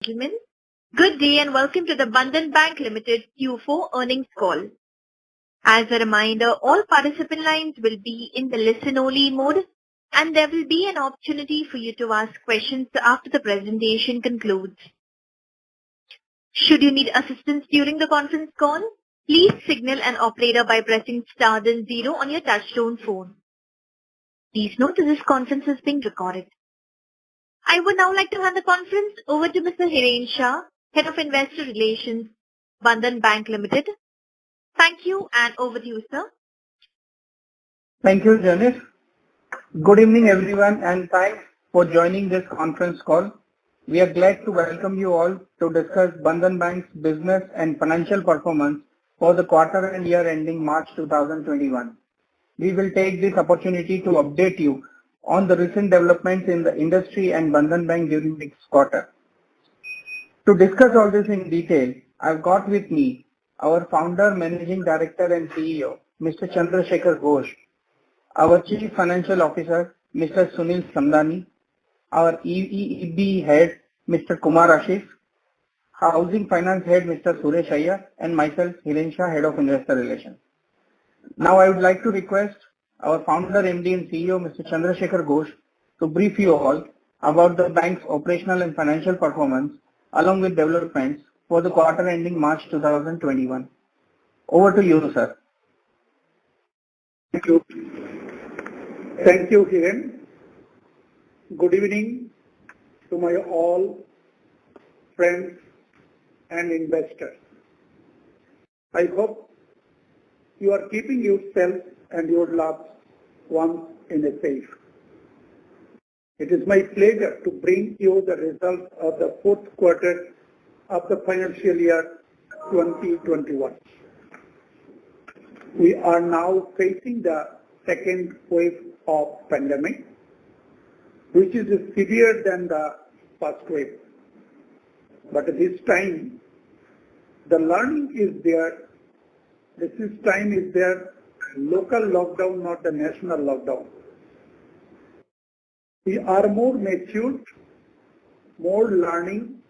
gentlemen, good day and welcome to the Bandhan Bank Limited Q4 earnings call. As a reminder, all participant lines will be in the listen-only mode, and there will be an opportunity for you to ask questions after the presentation concludes. Should you need assistance during the conference call, please signal an operator by pressing star then 0 on your touchtone phone. Please note that this conference is being recorded. I would now like to hand the conference over to Mr. Hiren Shah, Head of Investor Relations, Bandhan Bank Limited. Thank you, and over to you, sir. Thank you, Janice. Good evening, everyone, and thanks for joining this conference call. We are glad to welcome you all to discuss Bandhan Bank's business and financial performance for the quarter and year ending March 2021. We will take this opportunity to update you on the recent developments in the industry and Bandhan Bank during this quarter. To discuss all this in detail, I've got with me our founder, managing director and CEO, Mr. Chandra Shekhar Ghosh, our Chief Financial Officer, Mr. Sunil Samdani, our EEB Head, Mr. Kumar Ashish, Housing Finance Head, Mr. Suresh Iyer, and myself, Hiren Shah, Head of Investor Relations. Now I would like to request our founder, MD and CEO, Mr. Chandra Shekhar Ghosh, to brief you all about the bank's operational and financial performance along with developments for the quarter ending March 2021. Over to you, sir. Thank you. Thank you, Hiren. Good evening to my all friends and investors. I hope you are keeping yourself and your loved ones in a safe. It is my pleasure to bring you the results of the fourth quarter of the financial year 2021. We are now facing the second wave of pandemic, which is severe than the first wave. But this time, the learning is there. This time is there local lockdown, not the national lockdown. We are more matured, more learning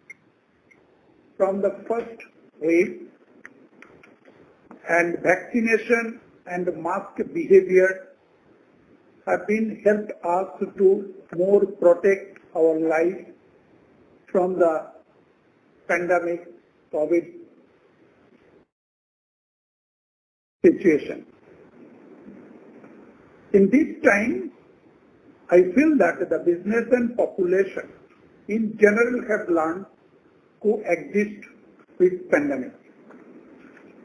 from the first wave, and vaccination and mask behavior have been helped us to more protect our life from the pandemic COVID situation. In this time, I feel that the business and population in general have learned to coexist with pandemic.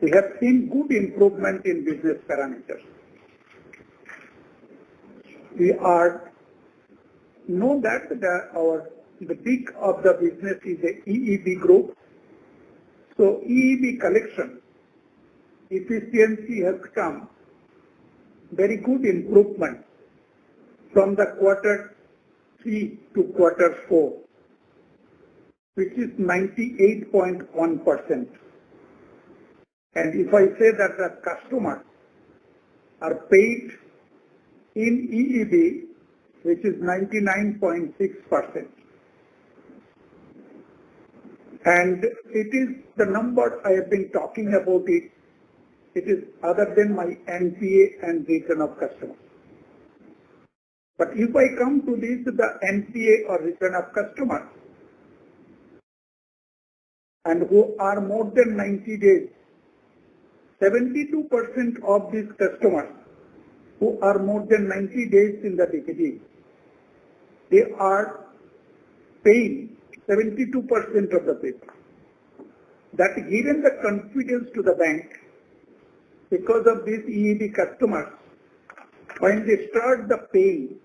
We have seen good improvement in business parameters. We know that the peak of the business is the EEB group. So EEB collection efficiency has come very good improvement from the quarter 3 to quarter 4, which is 98.1%. And if I say that the customers are paid in EEB, which is 99.6%. And it is the number I have been talking about it. It is other than my NPA and return of customers. But if I come to this, the NPA or return of customers, and who are more than 90 days, 72% of these customers who are more than 90 days in the DPD, they are paying 72% of the people. That given the confidence to the bank, because of these EEB customers, when they start the paying,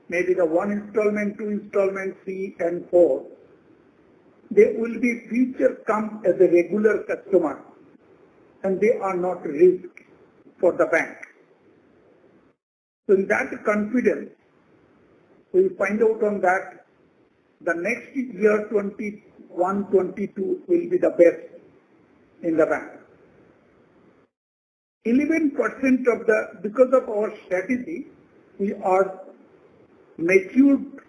maybe the 1 installment, 2 installment, 3 and 4, they will be future come as a regular customer and they are not risk for the bank. So in that confidence, we find out on that the next year 21-22 will be the best in the bank. 11% of because of our strategy, we are matured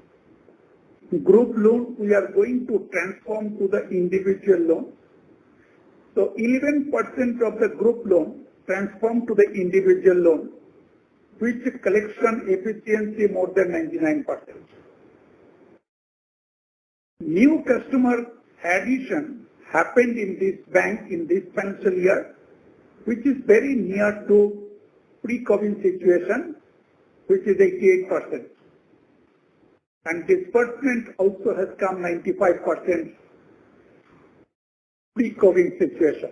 Group loan, we are going to transform to the individual loan. So 11% of the group loan transformed to the individual loan, which collection efficiency more than 99%. New customer addition happened in this bank in this financial year, which is very near to pre-COVID situation, which is 88%. And disbursement also has come 95% pre-COVID situation.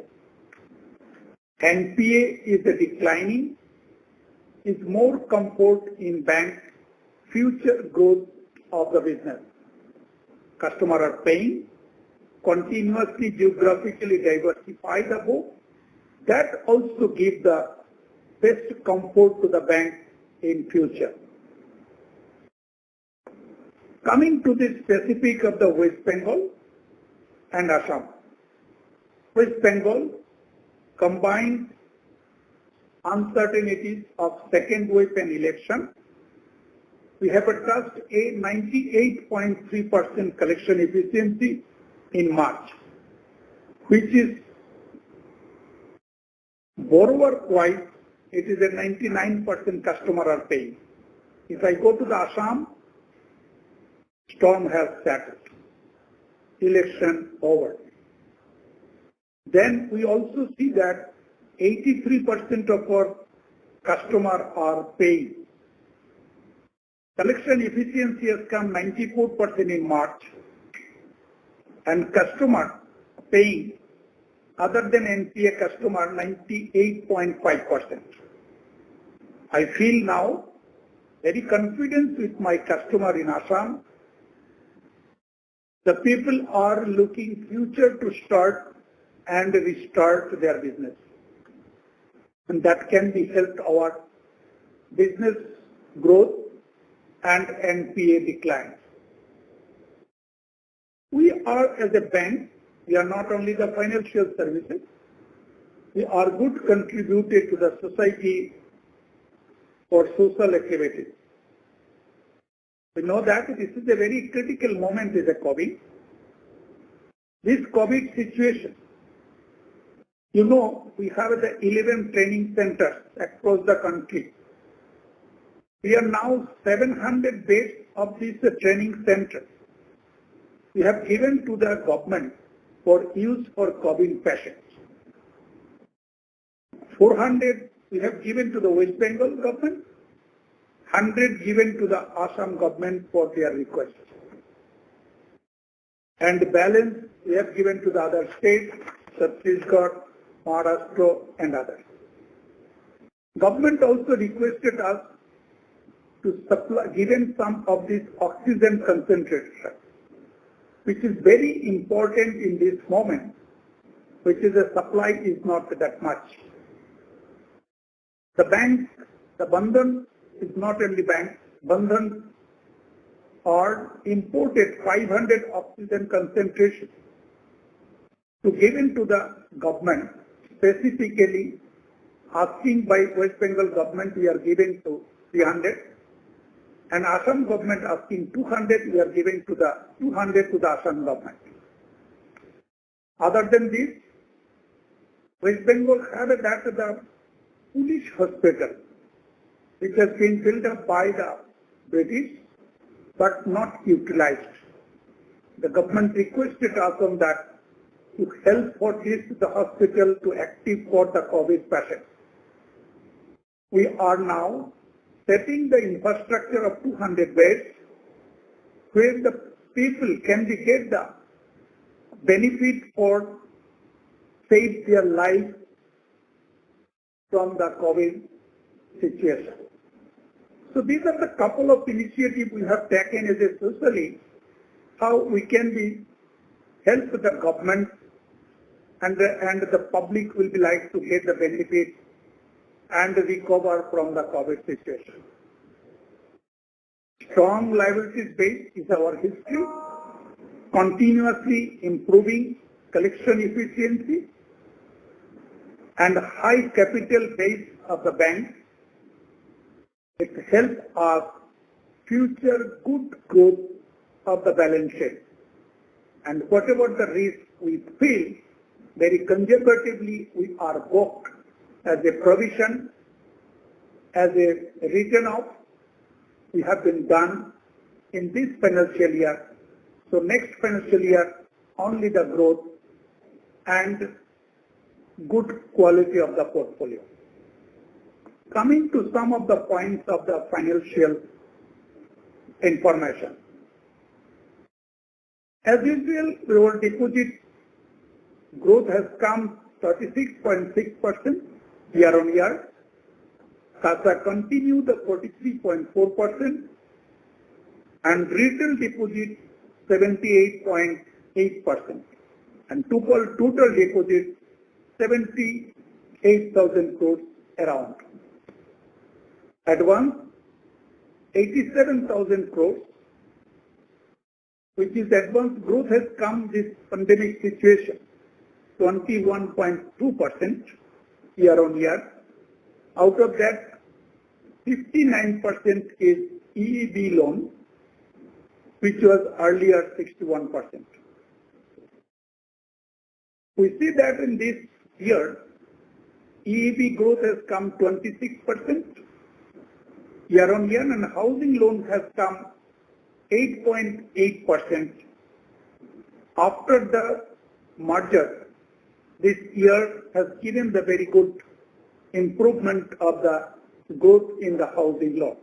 NPA is declining, is more comfort in bank future growth of the business. Customers are paying, continuously geographically diversify the book. That also gives the best comfort to the bank in future. Coming to the specific of the West Bengal and Assam. West Bengal combined uncertainties of second wave and election. We have touched a 98.3% collection efficiency in March, which is borrower-wise, it is a 99% customer are paying. If I go to the Assam, storm has settled, election over. Then we also see that 83% of our customers are paying. Collection efficiency has come 94% in March, and customer paying other than NPA customer 98.5%. I feel now very confident with my customer in Assam. The people are looking future to start and restart their business. And that can be helped our business growth and NPA decline. We are as a bank, we are not only the financial services, we are good contributor to the society for social activities. We know that this is a very critical moment is the COVID. This COVID situation, you know, we have the 11 training centers across the country. We are now 700 beds of these training centers. We have given to the government for use for COVID patients. 400 we have given to the West Bengal government, 100 given to the Assam government for their request. And the balance we have given to the other states, Chhattisgarh, Maharashtra and others. Government also requested us to supply, given some of this oxygen concentrator, which is very important in this moment, which is the supply is not that much. The bank, the Bandhan is not only bank, Bandhan are imported 500 oxygen concentration to give into the government, specifically asking by West Bengal government we are giving to 300 and Assam government asking 200, we are giving to the 200 to the Assam government. Other than this, West Bengal have the police hospital, which has been built up by the British, but not utilized. The government requested us on that to help for this the hospital to active for the COVID patients. We are now setting the infrastructure of 200 beds where the people can get the benefit for save their life from the COVID situation. So these are the couple of initiatives we have taken as a socially, how we can be help the government and the public will be like to get the benefit and recover from the COVID situation. Strong liabilities base is our history, continuously improving collection efficiency and high capital base of the bank. It helps us future good growth of the balance sheet. And whatever the risk we feel, very conservatively we are booked as a provision, as a written off, we have been done in this financial year. So next financial year, only the growth and good quality of the portfolio. Coming to some of the points of the financial information. As usual, our deposit growth has come 36.6% year on year. CASA continued the 43.4% and retail deposit 78.8% and total deposit 78,000 crores around. Advance 87,000 crores, which is advance growth has come this pandemic situation 21.2% year on year. Out of that, 59% is EEB loan, which was earlier 61%. We see that in this year, EEB growth has come 26% year on year and housing loans has come 8.8%. After the merger, this year has given the very good improvement of the growth in the housing loan.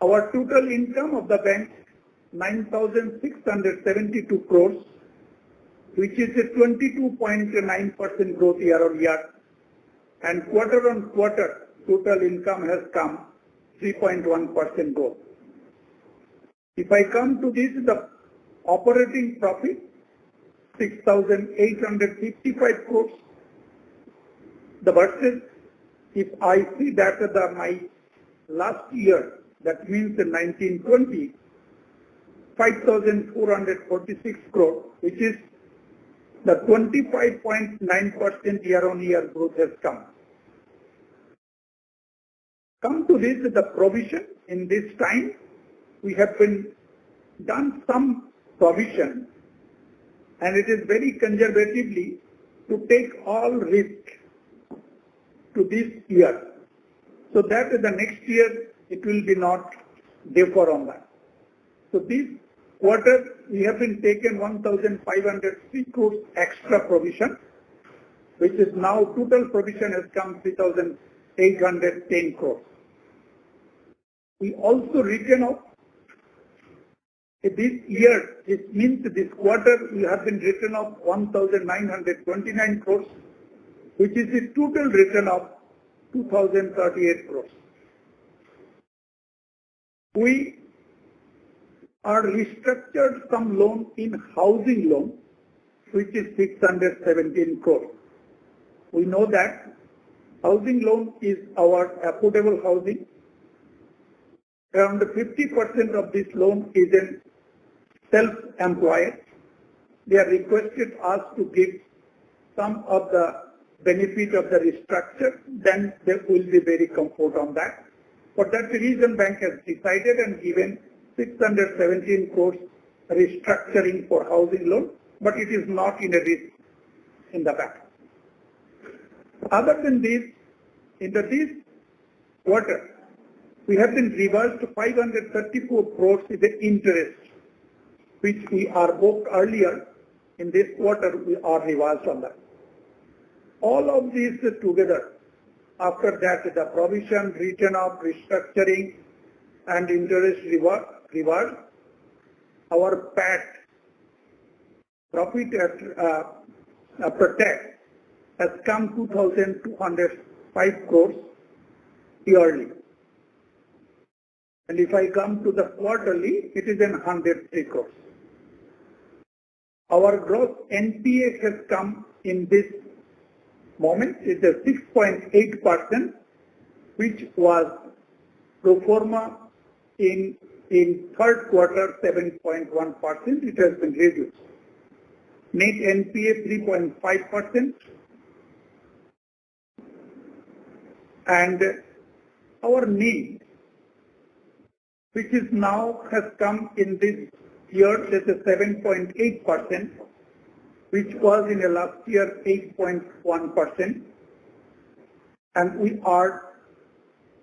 Our total income of the bank 9,672 crores, which is a 22.9% growth year on year, and quarter on quarter total income has come 3.1% growth. If I come to this, the operating profit 6,855 crores. The versus, if I see that my last year, that means the 1920, 5,446 crores, which is the 25.9% year on year growth has come. Come to this, the provision in this time, we have been done some provision and it is very conservatively to take all risk to this year, so that the next year it will be not differ on that. So this quarter we have been taken 1,503 crores extra provision, which is now total provision has come 3,810 crores. We also written off this year, it means this quarter we have been written off 1,929 crores, which is the total written off 2,038 crores. We are restructured some loan in housing loan, which is 617 crores. We know that housing loan is our affordable housing. Around 50% of this loan is in self-employed. They are requested us to give some of the benefit of the restructure, then there will be very comfort on that. For that reason, bank has decided and given 617 crores restructuring for housing loan, but it is not in a risk in the bank. Other than this, in this quarter, we have been reversed 534 crores in the interest, which we are booked earlier. In this quarter, we are reversed on that. All of these together, after that, the provision, written off, restructuring, and interest reverse, our PAT, profit after tax, has come 2,205 crores yearly. And if I come to the quarterly, it is in 103 crores. Our gross NPA has come in this moment, it is 6.8%, which was pro forma in third quarter 7.1%, it has been reduced. Net NPA 3.5%, and our NIM which is now has come in this year at 7.8%, which was in the last year 8.1%. And we are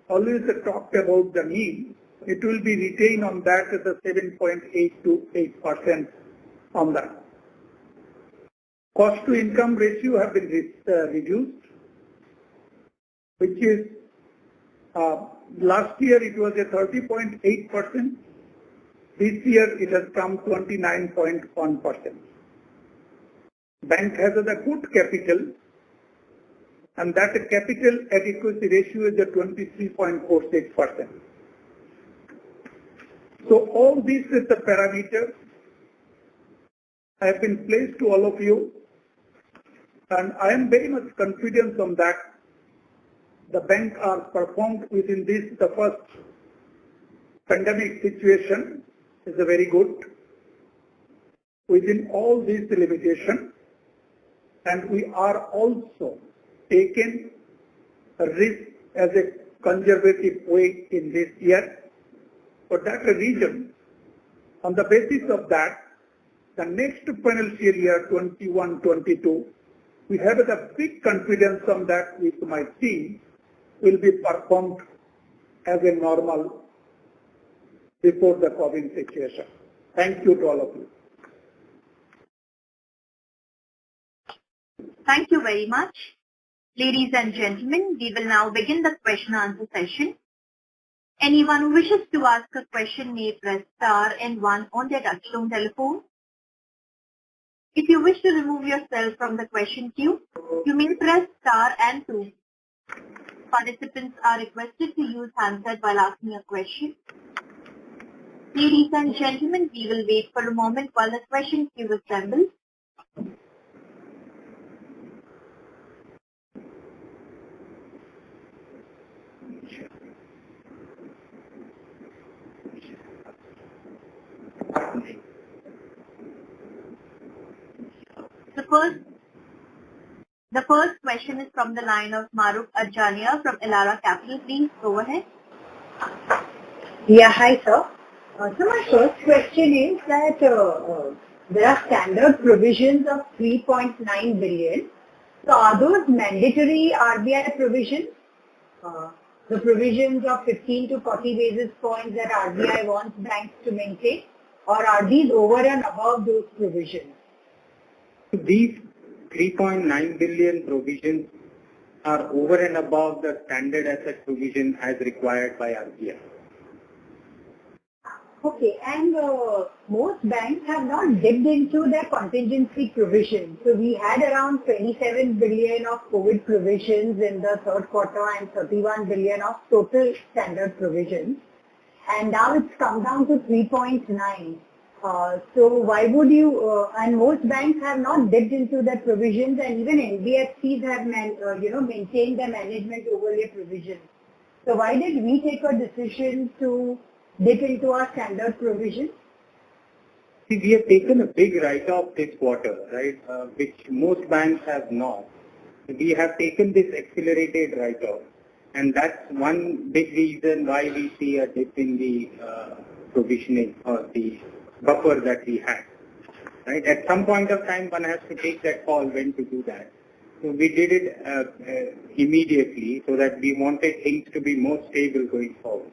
always talked about the mean. It will be retained on that at the 7.8 to 8% on that. Cost to income ratio have been reduced, which is last year it was at 30.8%. This year it has come 29.1%. Bank has a good capital, and that capital adequacy ratio is at 23.46%. So all these is the parameters I have been placed to all of you, and I am very much confident on that. The bank are performed within this, the first pandemic situation is a very good within all these limitations, and we are also taken a risk as a conservative way in this year. For that reason, on the basis of that, the next financial year 21-22, we have a big confidence on that with my team will be performed as a normal before the COVID situation. Thank you to all of you. Thank you very much. Ladies and gentlemen, we will now begin the question and answer session. Anyone who wishes to ask a question may press star and 1 on their touchtone telephone. If you wish to remove yourself from the question queue, you may press star and 2. Participants are requested to use handset while asking a question. Ladies and gentlemen, we will wait for a moment while the question queue assembles. The first question is from the line of Mahrukh Adajania from Elara Capital. Please go ahead. Yeah, hi sir. So my first question is that there are standard provisions of 3.9 billion. So are those mandatory RBI provisions? The provisions of 15 to 40 basis points that RBI wants banks to maintain? Or are these over and above those provisions? These 3.9 billion provisions are over and above the standard asset provision as required by RBI. Okay, and most banks have not dipped into their contingency provisions. So we had around 27 billion of COVID provisions in the third quarter and 31 billion of total standard provisions. And now it's come down to 3.9. So why would you, and most banks have not dipped into their provisions, and even NBFCs have maintained their management overlay provisions. So why did we take a decision to dip into our standard provisions? See, we have taken a big write-off this quarter, right, which most banks have not. We have taken this accelerated write-off, and that's one big reason why we see a dip in the provisioning or the buffer that we had. Right? At some point of time, one has to take that call when to do that. So we did it immediately so that we wanted things to be more stable going forward.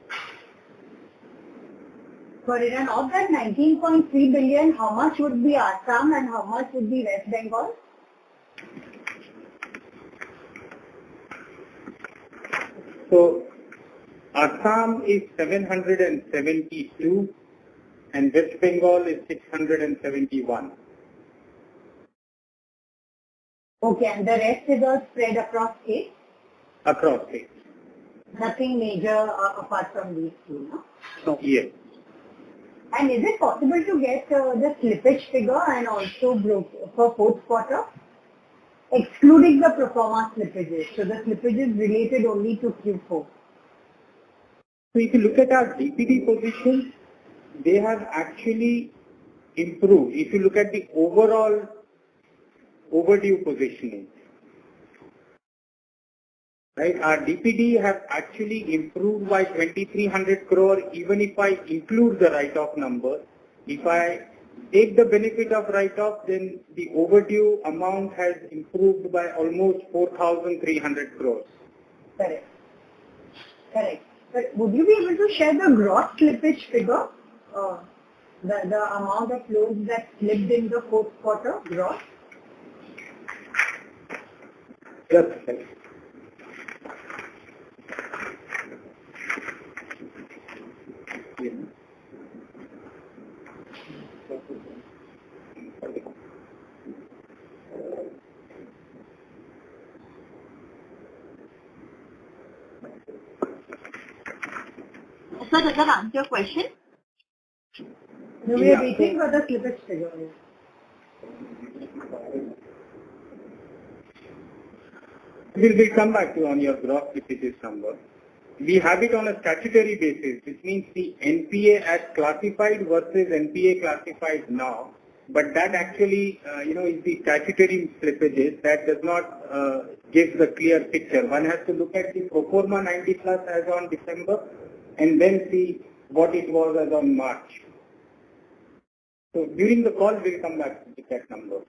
Got it. And of that 19.3 billion, how much would be Assam and how much would be West Bengal? So Assam is 772 and West Bengal is 671. Okay, and the rest is all spread across states? Across states. Nothing major apart from these two, no? No. Yes. And is it possible to get the slippage figure and also for fourth quarter? Excluding the pro forma slippages. So the slippages related only to Q4. So if you look at our DPD positions, they have actually improved. If you look at the overall overdue positioning, right? Our DPD has actually improved by 2,300 crore even if I include the write-off number. If I take the benefit of write-off, then the overdue amount has improved by almost 4,300 crores. Correct. Correct. But would you be able to share the gross slippage figure? The amount of loans that slipped in the fourth quarter, gross? Yes. So does that answer your question? No, we are waiting for the slippage figure. We'll come back to on your gross slippages number. We have it on a statutory basis, which means the NPA as classified versus NPA classified now. But that actually, is the statutory slippages. That does not give the clear picture. One has to look at the pro forma 90 plus as on December and then see what it was as on March. So during the call, we'll come back to that number.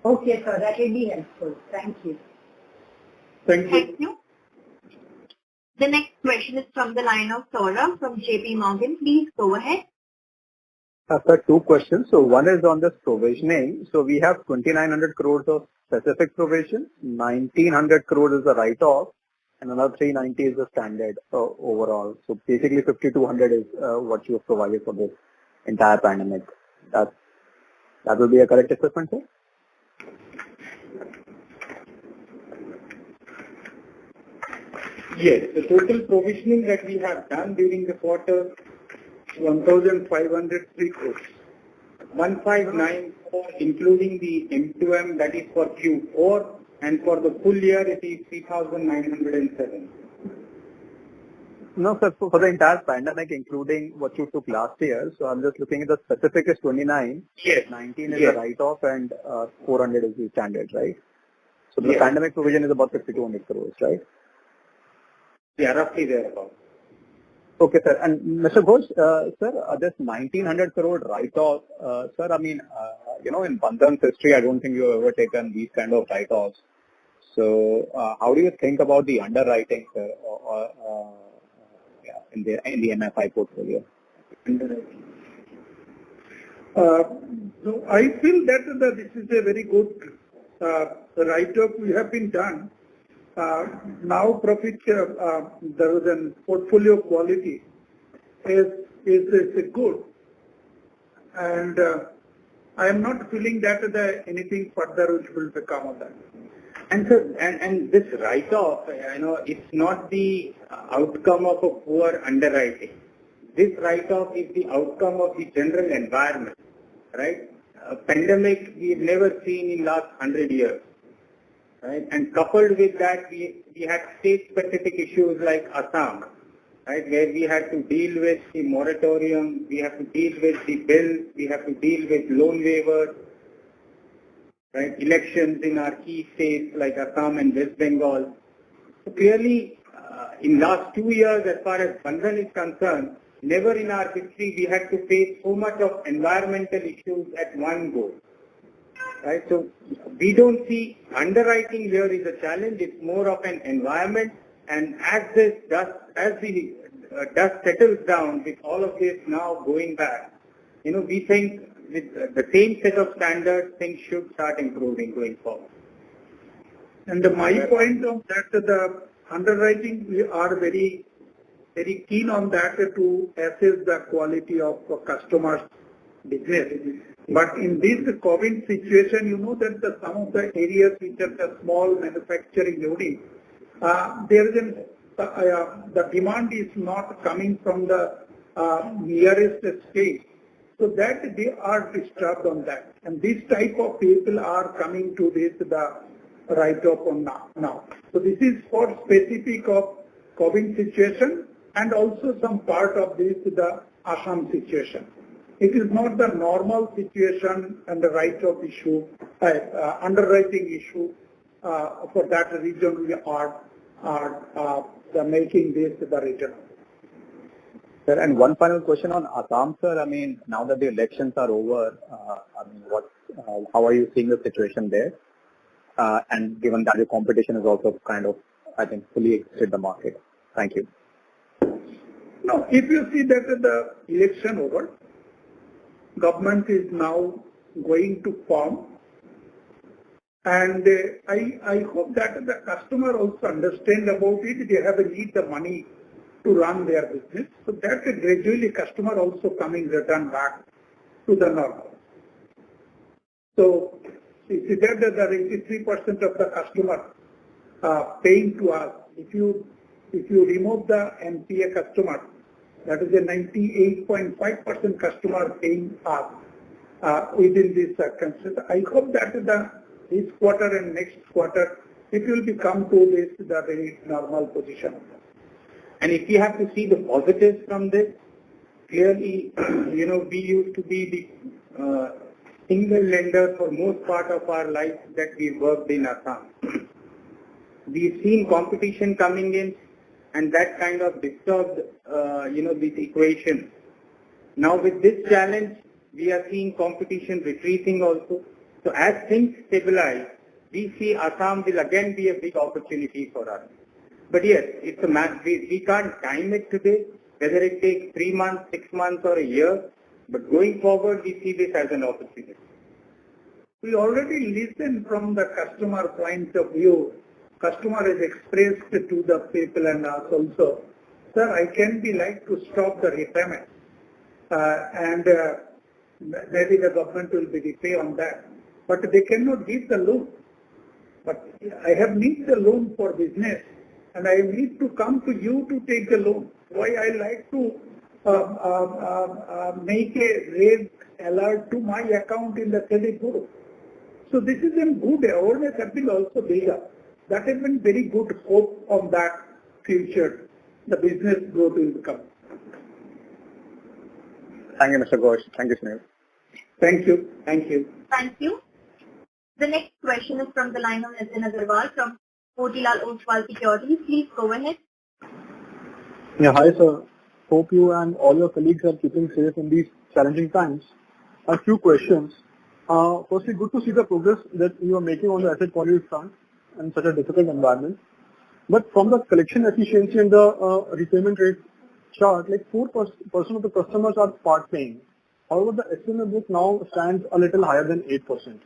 Okay, sir. That will be helpful. Thank you. Thank you. Thank you. The next question is from the line of Saurabh from JP Morgan. Please go ahead. Sir, two questions. So one is on this provisioning. So we have 2,900 crores of specific provision, 1,900 crores is a write-off, and another 390 is the standard overall. So basically 5,200 is what you have provided for this entire pandemic. That will be a correct assessment, sir? Yes, the total provisioning that we have done during the quarter, 1,503 crores. 1,594 including the M2M, that is for Q4, and for the full year it is 3,907. No, sir, for the entire pandemic, including what you took last year. So I'm just looking at the specific is 29, Yes. 19 is a write-off, and 400 is the standard, right? So the pandemic provision is about 5,200 crores, right? Yeah, roughly thereabout. Okay, sir. And Mr. Ghosh, sir, this 1,900 crore write-off, sir, I mean, in Bandhan's history, I don't think you've ever taken these kind of write-offs. So how do you think about the underwriting, sir, in the MFI portfolio? So I feel that this is a very good write-off we have been done. Now profit, the portfolio quality is good, and I am not feeling that anything further which will become of that. And so, and this write-off, it's not the outcome of a poor underwriting. This write-off is the outcome of the general environment, right? A pandemic we've never seen in last 100 years. Right? And coupled with that, we had state-specific issues like Assam, right, where we had to deal with the moratorium, we have to deal with the bill, we have to deal with loan waivers, right, elections in our key states like Assam and West Bengal. So clearly, in last 2 years, as far as Bandhan is concerned, never in our history we had to face so much of environmental issues at one go. Right, so we don't see underwriting here is a challenge. It's more of an environment, and as the dust settles down with all of this now going back, we think with the same set of standards, things should start improving going forward. And my point of that, the underwriting, we are very, very keen on that to assess the quality of customers' business. But in this COVID situation, you know that some of the areas which are the small manufacturing units, there is the demand is not coming from the nearest state. So that they are disturbed on that. And this type of people are coming to the write-off on now. So this is for specific of COVID situation and also some part of this the Assam situation. It is not the normal situation and the write-off issue, underwriting issue for that region we are making this the return. Sir, and one final question on Assam, sir. I mean, now that the elections are over, how are you seeing the situation there? And given that the competition is also kind of, I think, fully exited the market. Thank you. Now, if you see that the election over, government is now going to form, and I hope that the customer also understand about it. They have a need the money to run their business. So that gradually customer also coming return back to the normal. So you see that the 83% of the customer paying to us. If you remove the NPA customer, that is a 98.5% customer paying us within this circumstance. I hope that this quarter and next quarter it will become to this the very normal position. And if you have to see the positives from this, clearly, we used to be the single lender for most part of our life that we worked in Assam. We've seen competition coming in, and that kind of disturbed, this equation. Now with this challenge, we are seeing competition retreating also. So as things stabilize, we see Assam will again be a big opportunity for us. But yes, it's a math. We can't time it today, whether it takes 3 months, 6 months or a year. But going forward, we see this as an opportunity. We already listened from the customer point of view. Customer has expressed to the people and us also, sir, I can be like to stop the repayment. Maybe the government will be repay on that. But they cannot give the loan. But I have need the loan for business. And I need to come to you to take the loan. Why I like to make a raise alert to my account in the credit bureau. So this is a good awareness that will also build up. That has been very good hope on that future. The business growth will come. Thank you, Mr. Ghosh. Thank you, Sunil. Thank you. Thank you. Thank you. The next question is from the line of Nitin Agarwal from Motilal Oswal Securities. Please go ahead. Yeah, hi sir. Hope you and all your colleagues are keeping safe in these challenging times. A few questions. Firstly, good to see the progress that you are making on the asset quality front in such a difficult environment. But from the collection efficiency and the repayment rate chart, like 4% of the customers are part paying. However, the SMA book now stands a little higher than 8%.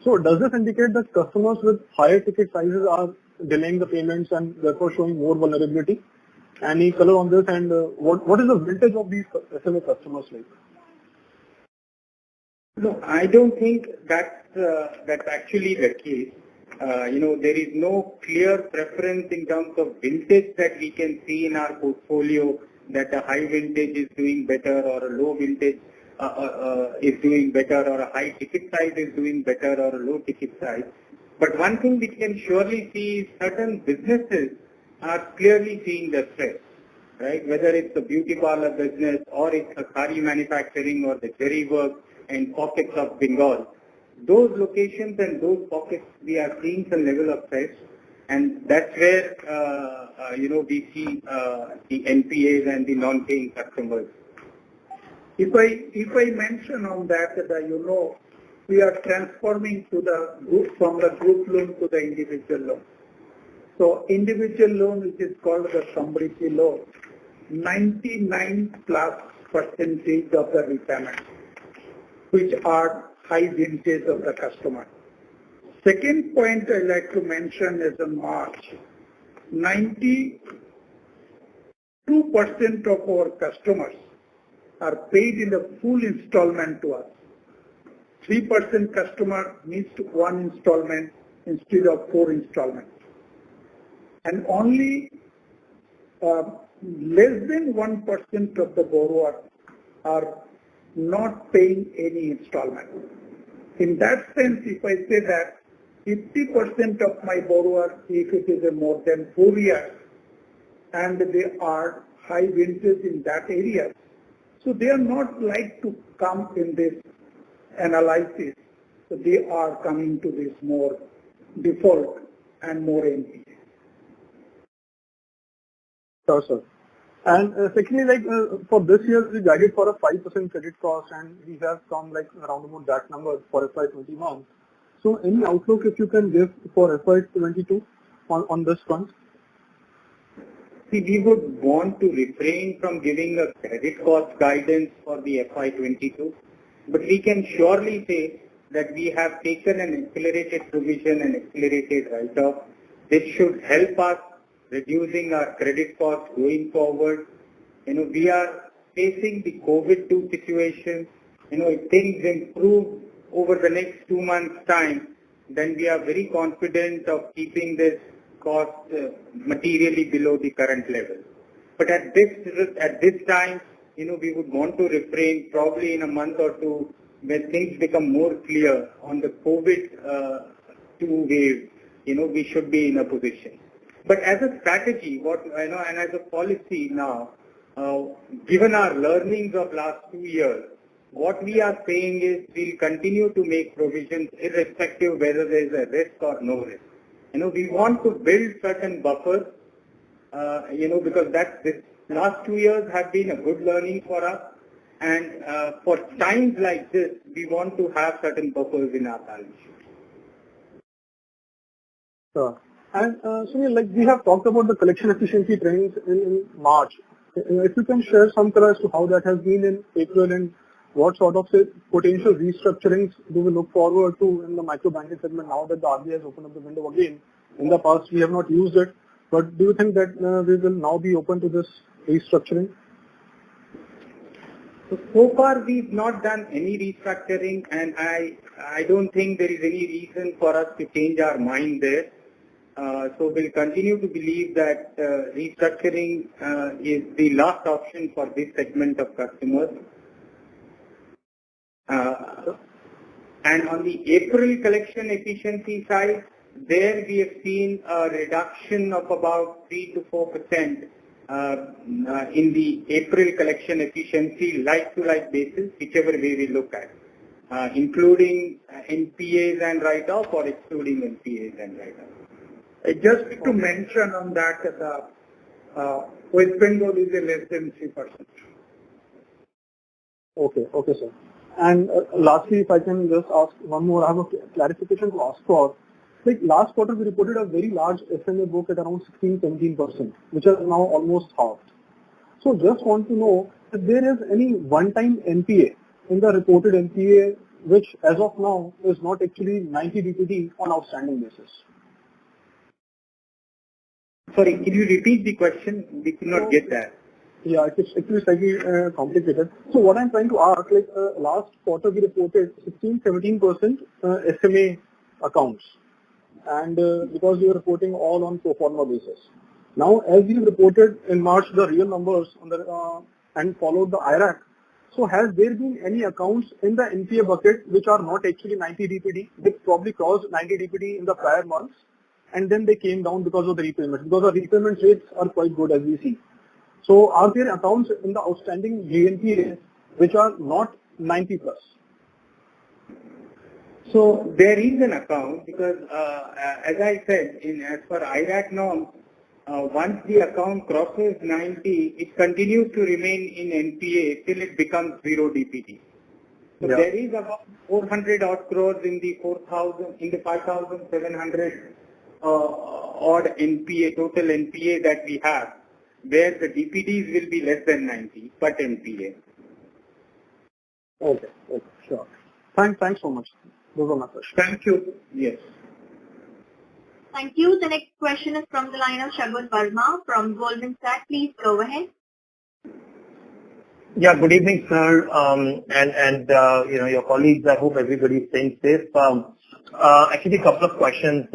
So does this indicate that customers with higher ticket sizes are delaying the payments and therefore showing more vulnerability? Any color on this, and what is the vintage of these SMA customers like? No, I don't think that's actually the case. There is no clear preference in terms of vintage that we can see in our portfolio that a high vintage is doing better or a low vintage is doing better, or a high ticket size is doing better or a low ticket size. But one thing we can surely see is certain businesses are clearly seeing the stress, right? Whether it's the beauty parlor business or it's the sari manufacturing or the jerry work and pockets of Bengal. Those locations and those pockets, we are seeing some level of stress, and that's where we see the NPAs and the non-paying customers. If I mention on that, we are transforming to the group from the group loan to the individual loan. So individual loan, which is called the Samriddhi loan, 99+% of the repayment, which are high vintage of the customer. Second point I like to mention is in March, 92% of our customers are paid in the full installment to us. 3% customer needs to one installment instead of 4 installments. And only less than 1% of the borrowers are not paying any installment. In that sense, if I say that 50% of my borrowers, if it is a more than 4 years, and they are high vintage in that area, so they are not like to come in this analysis. So they are coming to this more default and more NPA. Sure, sir. And secondly, for this year, we guided for a 5% credit cost, and we have come around about that number for FY21. So any outlook if you can give for FY22 on this front? See, we would want to refrain from giving a credit cost guidance for the FY22, but we can surely say that we have taken an accelerated provision and accelerated write-off. This should help us reducing our credit costs going forward. We are facing the COVID-2 situation. If things improve over the next 2 months' time, then we are very confident of keeping this cost materially below the current level. But at this time, we would want to refrain probably in a month or two when things become more clear on the COVID-2 wave. We should be in a position. But as a strategy, and as a policy now, given our learnings of last 2 years, what we are saying is we'll continue to make provisions irrespective whether there is a risk or no risk. We want to build certain buffers, because this last 2 years have been a good learning for us. And for times like this, we want to have certain buffers in our balance sheet. Sure. And Sunil, we have talked about the collection efficiency trends in March. If you can share some color as to how that has been in April and what sort of potential restructurings do we look forward to in the micro banking segment now that the RBI has opened up the window again? In the past, we have not used it, but do you think that we will now be open to this restructuring? So far, we've not done any restructuring, and I don't think there is any reason for us to change our mind there. So we'll continue to believe that restructuring is the last option for this segment of customers. And on the April collection efficiency side, there we have seen a reduction of about 3 to 4% in the April collection efficiency, like-to-like basis, whichever way we look at, including NPAs and write-off or excluding NPAs and write-off. Just to mention on that, the West Bengal is a less than 3%. Okay, sir. And lastly, if I can just ask one more, I have a clarification to ask for. Last quarter, we reported a very large SMA book at around 16-17%, which is now almost halved. So just want to know if there is any one-time NPA in the reported NPA, which as of now is not actually 90 DPD on outstanding basis. Sorry, can you repeat the question? We could not get that. Yeah, it's actually slightly complicated. So what I'm trying to ask, last quarter we reported 16-17% SMA accounts, and because we were reporting all on pro forma basis. Now, as we reported in March the real numbers on the and followed the IRAC, so has there been any accounts in the NPA bucket which are not actually 90 DPD? They probably crossed 90 DPD in the prior months, and then they came down because of the repayments, because the repayment rates are quite good as we see. So are there accounts in the outstanding GNPA which are not 90 plus? So there is an account because, as I said, as per IRAC norms, once the account crosses 90, it continues to remain in NPA till it becomes 0 DPD. So there is about 400 odd crores in the 5,700 odd NPA, total NPA that we have, where the DPDs will be less than 90, but NPA. Okay, sure. Thanks so much. Those are my questions. Thank you. Yes. Thank you. The next question is from the line of Shagun Verma from Goldman Sachs. Please go ahead. Yeah, good evening, sir, and your colleagues. I hope everybody is staying safe. Actually, a couple of questions.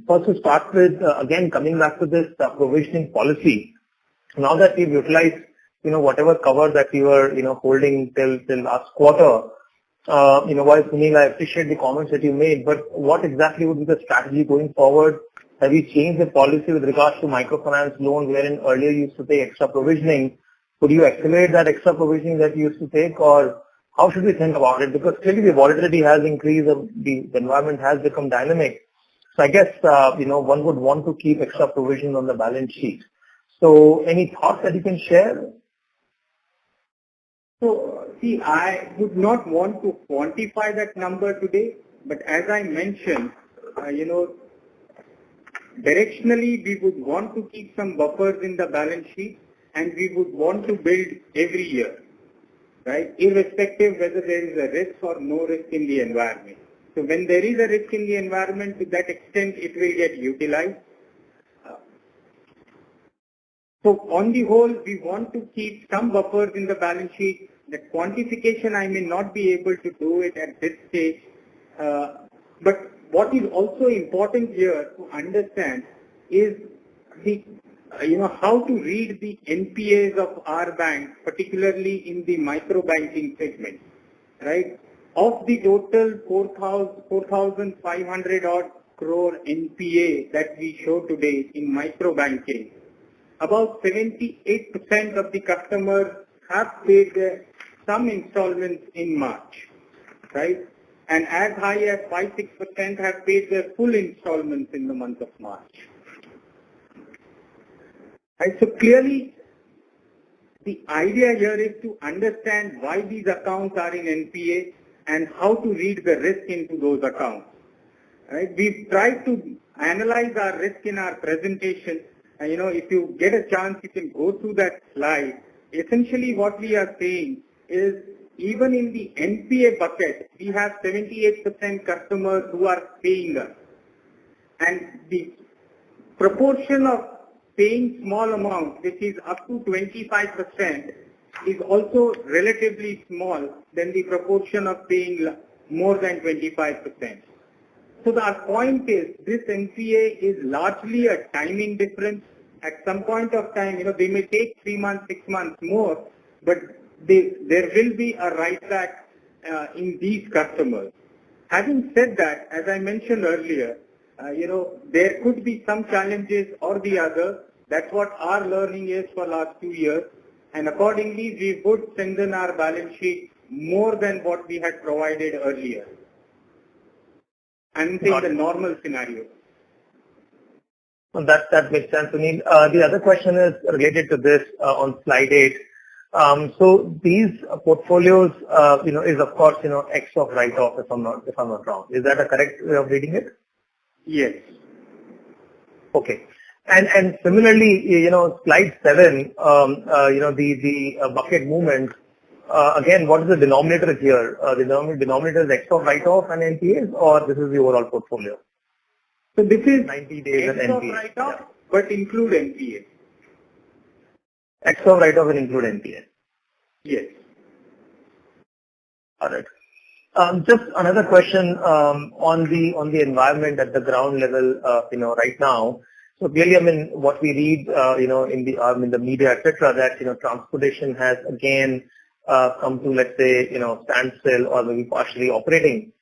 First, to start with, again, coming back to this provisioning policy. Now that we've utilized, whatever cover that we were, holding till last quarter, while Sunil, I appreciate the comments that you made, but what exactly would be the strategy going forward? Have you changed the policy with regards to microfinance loans, wherein earlier you used to take extra provisioning? Would you accelerate that extra provisioning that you used to take, or how should we think about it? Because clearly the volatility has increased, the environment has become dynamic. So I guess, one would want to keep extra provision on the balance sheet. So any thoughts that you can share? So, see, I would not want to quantify that number today, but as I mentioned, directionally we would want to keep some buffers in the balance sheet and we would want to build every year, right? Irrespective whether there is a risk or no risk in the environment. So when there is a risk in the environment, to that extent it will get utilized. So on the whole, we want to keep some buffers in the balance sheet. The quantification, I may not be able to do it at this stage. But what is also important here to understand is the, how to read the NPAs of our bank, particularly in the micro banking segment, right? Of the total 4,500 odd crore NPA that we show today in micro banking, about 78% of the customers have paid some installments in March, right? And as high as 5-6% have paid their full installments in the month of March. Right? So clearly, the idea here is to understand why these accounts are in NPA and how to read the risk into those accounts. Right? We've tried to analyze our risk in our presentation. And if you get a chance, you can go through that slide. Essentially, what we are saying is even in the NPA bucket, we have 78% customers who are paying us. And the proportion of paying small amounts, which is up to 25%, is also relatively small than the proportion of paying more than 25%. So our point is, this NPA is largely a timing difference. At some point of time, they may take 3 months, 6 months more, but there will be a write back in these customers. Having said that, as I mentioned earlier, there could be some challenges or the other. That's what our learning is for last 2 years. And accordingly, we would strengthen our balance sheet more than what we had provided earlier. And in the normal scenario. Well, that makes sense, Sunil. The other question is related to this on slide 8. So these portfolios, is of course, X of write-off, if I'm not wrong. Is that a correct way of reading it? Yes. Okay. And similarly, slide 7, the bucket movement. Again, what is the denominator here? The denominator is X of write-off and NPAs, or this is the overall portfolio? So this is 90 days X and of NPA. write-off, but include NPA. X of write-off and include NPA. Yes. All right. Just another question on the environment at the ground level, right now. So clearly, what we read, in the media, etc., that transportation has again come to, let's say, standstill or maybe partially operating,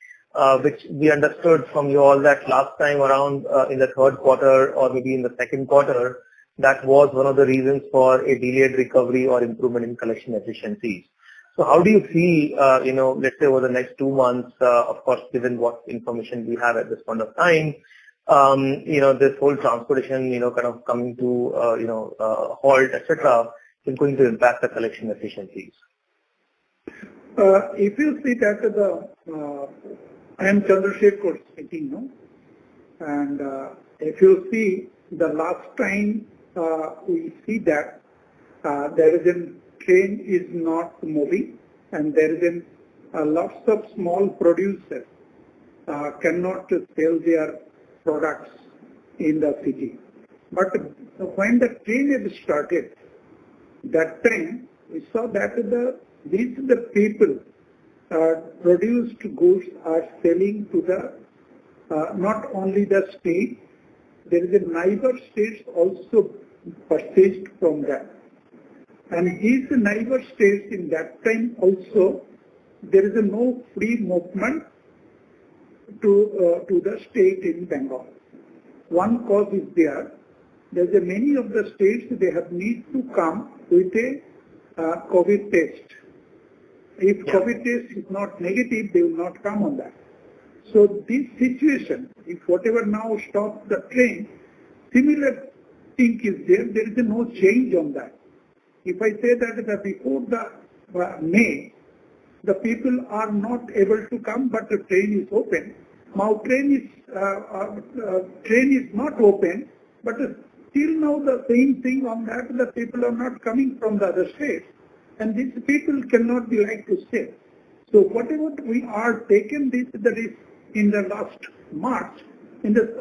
which we understood from you all that last time around in the third quarter or maybe in the second quarter, that was one of the reasons for a delayed recovery or improvement in collection efficiencies. So how do you see, let's say over the next 2 months, of course, given what information we have at this point of time, this whole transportation, kind of coming to, halt, etc., is going to impact the collection efficiencies? If you see that I am Chandrasekhar speaking, no? And if you see the last time we see that there is a train is not moving and there is lots of small producers cannot sell their products in the city. But when the train had started, that time we saw that these people produced goods are selling to the not only the state, there is a neighbor states also purchased from that. And these neighbor states in that time also, there is no free movement to the state in Bengal. One cause is there. There's many of the states, they have need to come with a COVID test. If COVID test is not negative, they will not come on that. So this situation, if whatever now stops the train, similar thing is there is no change on that. If I say that before the May, the people are not able to come, but the train is open. Now train is not open, but still now the same thing on that, the people are not coming from the other states, and these people cannot be like to stay. So whatever we are taken this the risk in the last March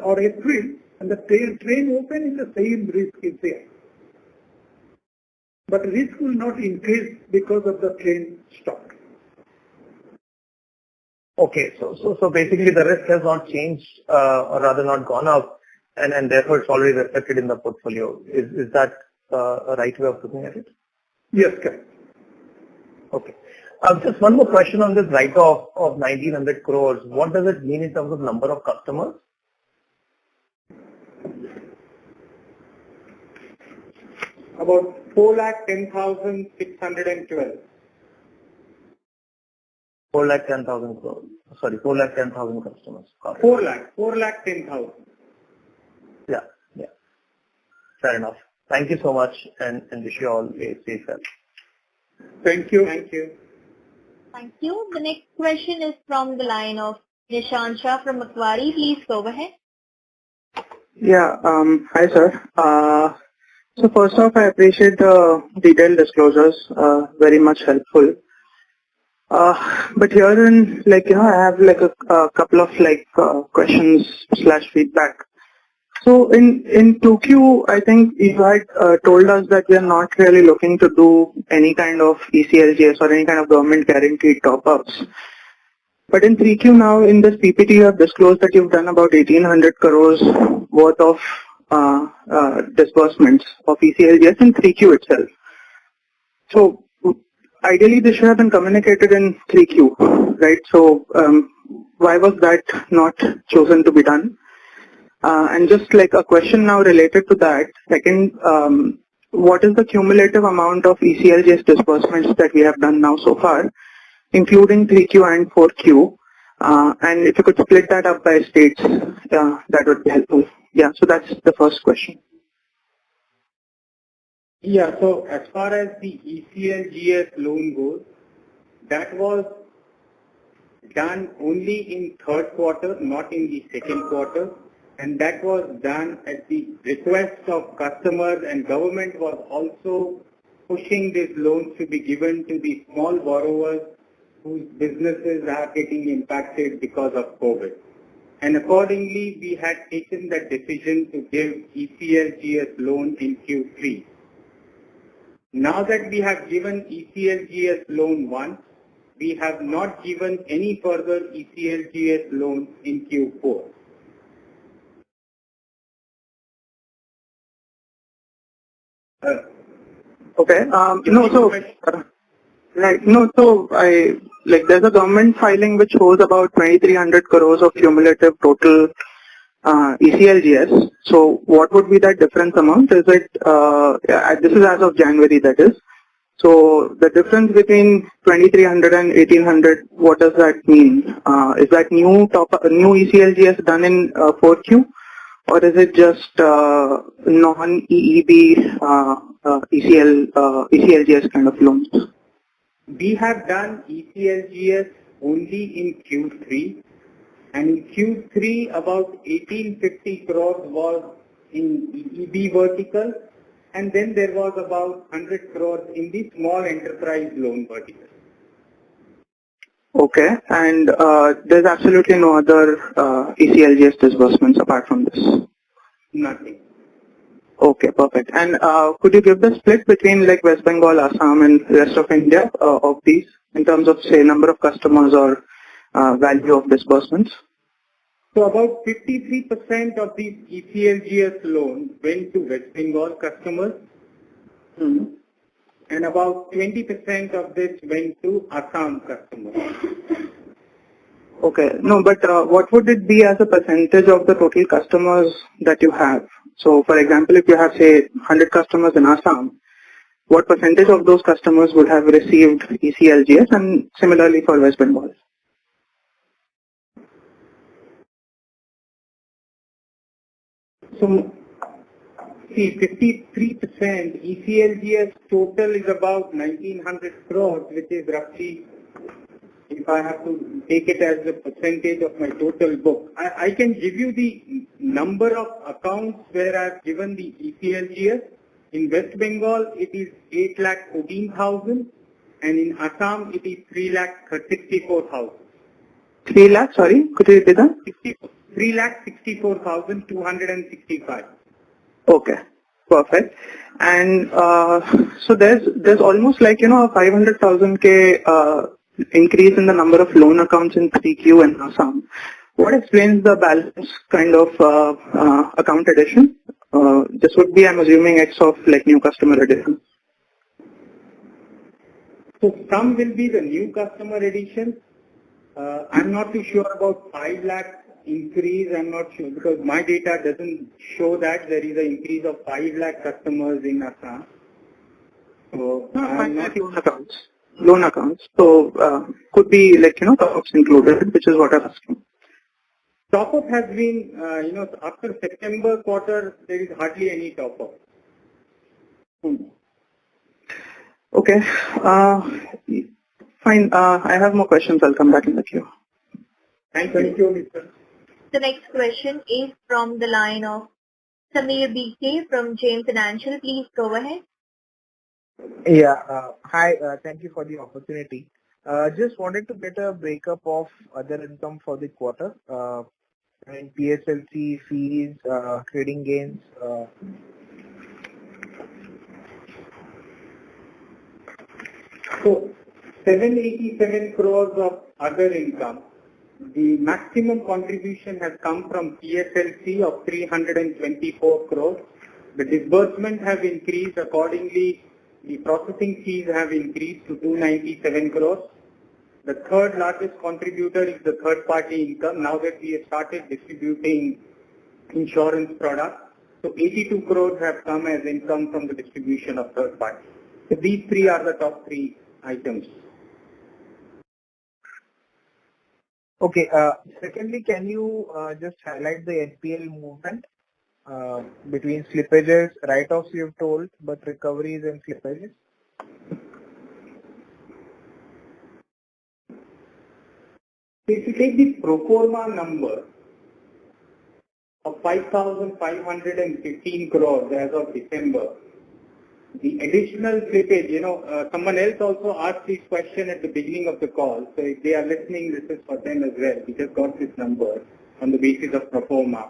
or April, and the train open, in the same risk is there. But risk will not increase because of the train stop. Okay. So basically the risk has not changed, or rather not gone up, and therefore it's already reflected in the portfolio. Is that a right way of looking at it? Yes, correct. Okay. Just one more question on this write-off of 1,900 crores. What does it mean in terms of number of customers? About 4,10,612. 4,10,000 crores. Sorry, 4,10,000 customers. Got it. 4,10,000. Yeah. Fair enough. Thank you so much, and wish you all a safe health. Thank you. Thank you. The next question is from the line of Nishant Shah from Macquarie. Please go ahead. Yeah. Hi, sir. So first off, I appreciate the detailed disclosures. Very much helpful. But here in, I have a couple of questions / feedback. So in 2Q, I think you had told us that we are not really looking to do any kind of ECLGS or any kind of government guaranteed top-ups. But in 3Q now, in this PPT, you have disclosed that you've done about 1,800 crores worth of disbursements of ECLGS in 3Q itself. So ideally, this should have been communicated in 3Q, right? So why was that not chosen to be done? And just like a question now related to that, second, what is the cumulative amount of ECLGS disbursements that we have done now so far, including 3Q and 4Q? And if you could split that up by states, that would be helpful. Yeah, so that's the first question. Yeah, so as far as the ECLGS loan goes, that was done only in third quarter, not in the second quarter. And that was done at the request of customers, and government was also pushing these loans to be given to the small borrowers whose businesses are getting impacted because of COVID. And accordingly, we had taken that decision to give ECLGS loan in Q3. Now that we have given ECLGS loan once, we have not given any further ECLGS loans in Q4. Okay. There's a government filing which shows about 2,300 crores of cumulative total ECLGS. So what would be that difference amount? Is it, this is as of January, that is. So the difference between 2,300 and 1,800, what does that mean? Is that new ECLGS done in 4Q? Or is it just non-EEB ECLGS kind of loans? We have done ECLGS only in Q3, and in Q3 about 1,850 crores was in EEB vertical, and then there was about 100 crores in the small enterprise loan vertical. Okay, and there's absolutely no other ECLGS disbursements apart from this? Nothing. Okay, perfect. And could you give the split between West Bengal, Assam and rest of India of these in terms of, say, number of customers or value of disbursements? So about 53% of these ECLGS loans went to West Bengal customers. Mm-hmm. And about 20% of this went to Assam customers. Okay. No, but what would it be as a percentage of the total customers that you have? So, for example, if you have, say, 100 customers in Assam, what percentage of those customers would have received ECLGS, and similarly for West Bengal? So See, 53% ECLGS total is about 1900 crores, which is roughly, if I have to take it as a percentage of my total book, I can give you the number of accounts where I've given the ECLGS. In West Bengal, it is 8,14,000, and in Assam, it is 3,64,000. 3 lakh, sorry, could you repeat that? 3,64,265. Okay, perfect. And so there's almost like, a 500,000 increase in the number of loan accounts in 3Q and Assam. What explains the balance kind of account addition? This would be, I'm assuming, X of like new customer addition. So some will be the new customer addition. I'm not too sure about 5 lakh increase. I'm not sure because my data doesn't show that there is an increase of 5 lakh customers in Assam. So I'm not loan accounts. So could be like, top-ups included, which is what I'm asking. Top-up has been, after September quarter, there is hardly any top-up. Okay. Fine. I have more questions. I'll come back in the queue. Thank you, Mr. The next question is from the line of Samir BK from JM Financial. Please go ahead. Yeah. Hi. Thank you for the opportunity. Just wanted to get a breakup of other income for the quarter. And PSLC fees, trading gains. So 787 crores of other income. The maximum contribution has come from PSLC of 324 crores. The disbursement have increased accordingly. The processing fees have increased to 297 crores. The third largest contributor is the third party income. Now that we have started distributing insurance products, so 82 crores have come as income from the distribution of third party. So these three are the top three items. Okay. Secondly, can you just highlight the NPL movement between slippages, write-offs you've told, but recoveries and slippages? If you take the pro forma number of 5,515 crores as of December, the additional slippage, someone else also asked this question at the beginning of the call. So if they are listening, this is for them as well. We just got this number on the basis of pro forma.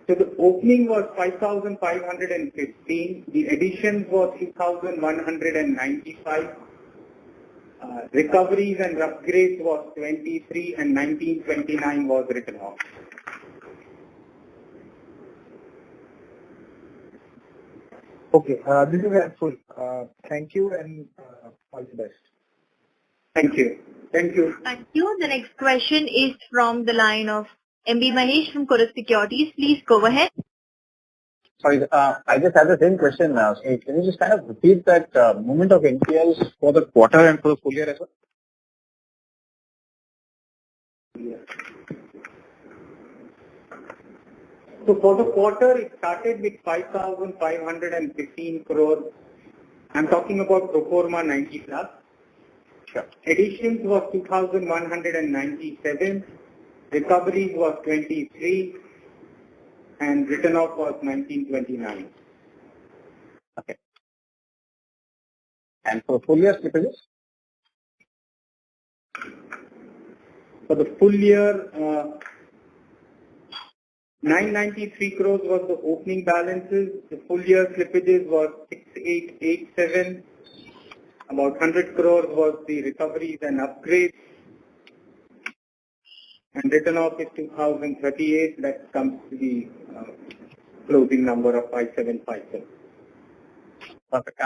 So the opening was 5,515. The additions was 2,195. Recoveries and upgrades was 23 and 1929 was written off. Okay, this is helpful. Thank you and all the best. Thank you. Thank you. Thank you. The next question is from the line of MB Mahesh from Kotak Securities. Please go ahead. Sorry, I just had the same question now. So can you just kind of repeat that movement of NPLs for the quarter and for the full year as well? So for the quarter, it started with 5,515 crores. I'm talking about pro forma 90 plus. Sure. Additions was 2,197. Recoveries was 23. And written off was 1929. Okay. And for full year slippages? For the full year, 993 crores was the opening balances. The full year slippages was 6887. About 100 crores was the recoveries and upgrades. And written off is 2,038. That comes to the closing number of 5757. Perfect.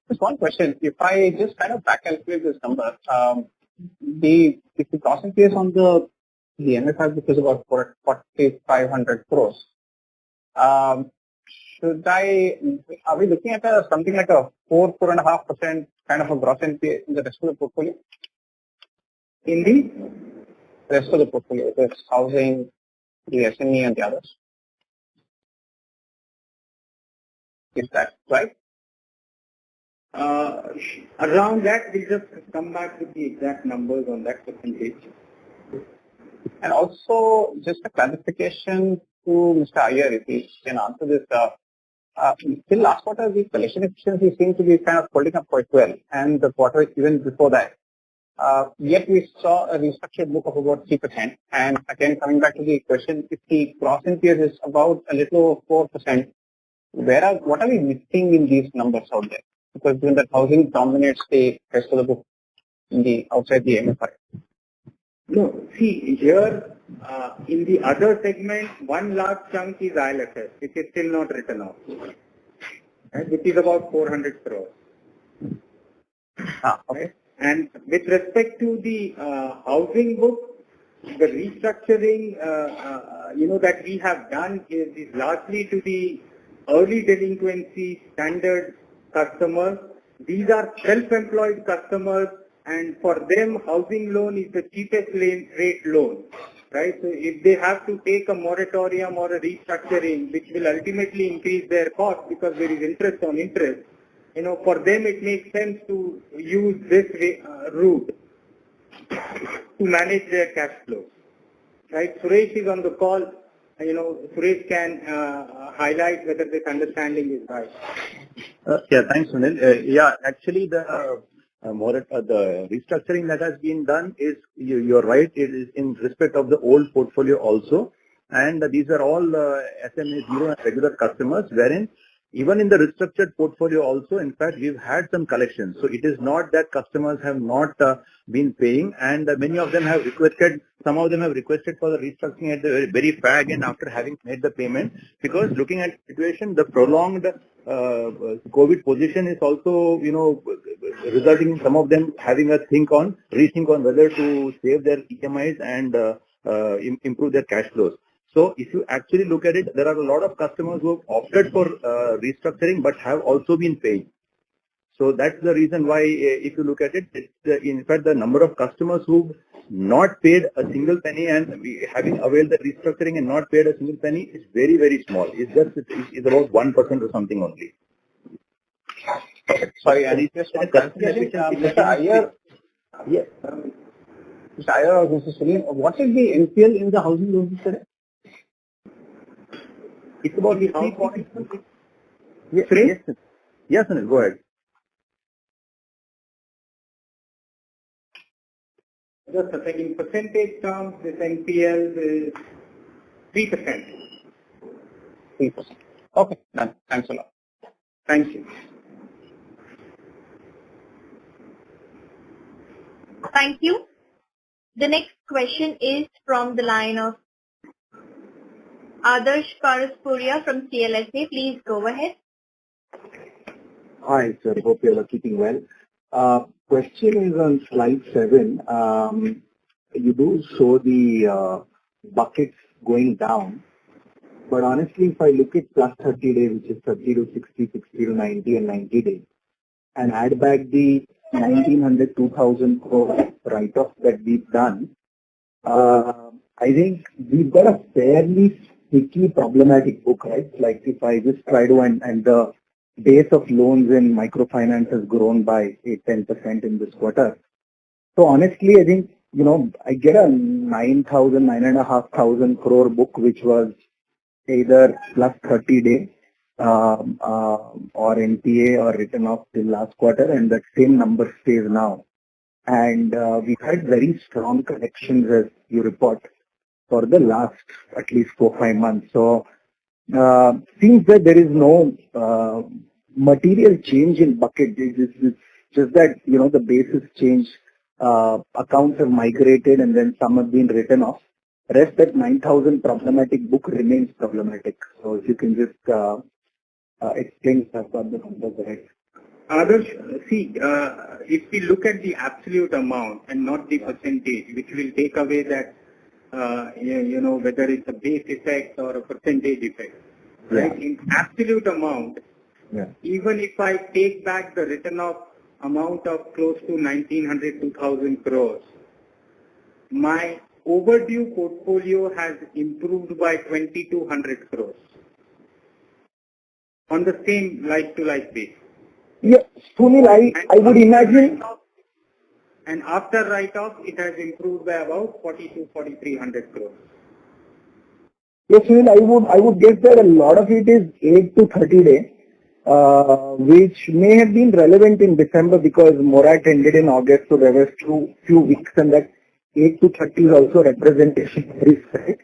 Just one question. If I just kind of back calculate this number, if the processing fees on the MFI book is about 4,500 crores, are we looking at something like a 4.5% kind of a gross NPA in the rest of the portfolio? In the rest of the portfolio, that's housing, the SME and the others? Is that right? Around that, we'll just come back with the exact numbers on that percentage. And also, just a clarification to Mr. Iyer, if he can answer this. Till last quarter, the collection efficiency seemed to be kind of holding up quite well, and the quarter even before that. Yet we saw a restructured book of about 3%. And again, coming back to the question, if the gross NPA is about a little over 4%, what are we missing in these numbers out there? Because given that housing dominates the rest of the book outside the MFI. No, see, here in the other segment, one large chunk is ILFS, which is still not written off, right, which is about 400 crores. Okay. And with respect to the housing book, the restructuring, that we have done is largely to the early delinquency standard customers. These are self-employed customers, and for them, housing loan is the cheapest rate loan, right? So if they have to take a moratorium or a restructuring, which will ultimately increase their cost because there is interest on interest, for them it makes sense to use this route to manage their cash flow, right? Suresh is on the call. Suresh can highlight whether this understanding is right. Yeah, thanks, Sunil. Actually, the restructuring that has been done is, you're right, it is in respect of the old portfolio also. And these are all SMA 0 and regular customers, wherein even in the restructured portfolio also, in fact, we've had some collections. So it is not that customers have not been paying, and many of them have requested, some of them have requested for the restructuring at the very fag end after having made the payment, because looking at the situation, the prolonged COVID position is also, resulting in some of them having a rethink on whether to save their EMIs and improve their cash flows. So if you actually look at it, there are a lot of customers who have opted for restructuring but have also been paying. So that's the reason why, if you look at it, in fact, the number of customers who've not paid a single penny and having availed the restructuring and not paid a single penny is very, very small. It's about 1% or something only. Sorry, and just one clarification, Mr. Iyer. Yes. Mr. Iyer or Mr. Sunil, what is the NPL in the housing loans today? It's about the housing. Yes, Sunil, go ahead. Just a second. In percentage terms, this NPL is 3%. 3%. Okay, done. Thanks a lot. Thank you. Thank you. The next question is from the line of Adarsh Paraspuria from CLSA. Please go ahead. Hi, sir. Hope you are keeping well. Question is on slide 7. You do show the buckets going down, but honestly, if I look at plus 30 days, which is 30 to 60, 60 to 90, and 90 days, and add back the 1,900, 2,000 crore write-off that we've done, I think we've got a fairly sticky, problematic book, right? Like if I just try to, and the base of loans in microfinance has grown by 8-10% in this quarter. So honestly, I think, I get a 9,000, 9,500 crore book, which was either plus 30 days or NPA or written off till last quarter, and that same number stays now. And we've had very strong collections, as you report, for the last at least 4-5 months. So seems that there is no material change in bucket. It's just that, the basis changed, accounts have migrated and then some have been written off. Rest that 9,000 problematic book remains problematic. So if you can just explain, I've got the numbers right. Adarsh, see, if we look at the absolute amount and not the percentage, which will take away that, whether it's a base effect or a percentage effect, right? In absolute amount, even if I take back the written off amount of close to 1,900, 2,000 crores, my overdue portfolio has improved by 2,200 crores. on the same like-to-like basis. Yeah, Sunil, I would imagine. And after write-off, it has improved by about 4,300 crores. Yes, Sunil, I would guess that a lot of it is 8 to 30 days, which may have been relevant in December because Morat ended in August, so there were few weeks, and that 8 to 30 is also representation of risk, right?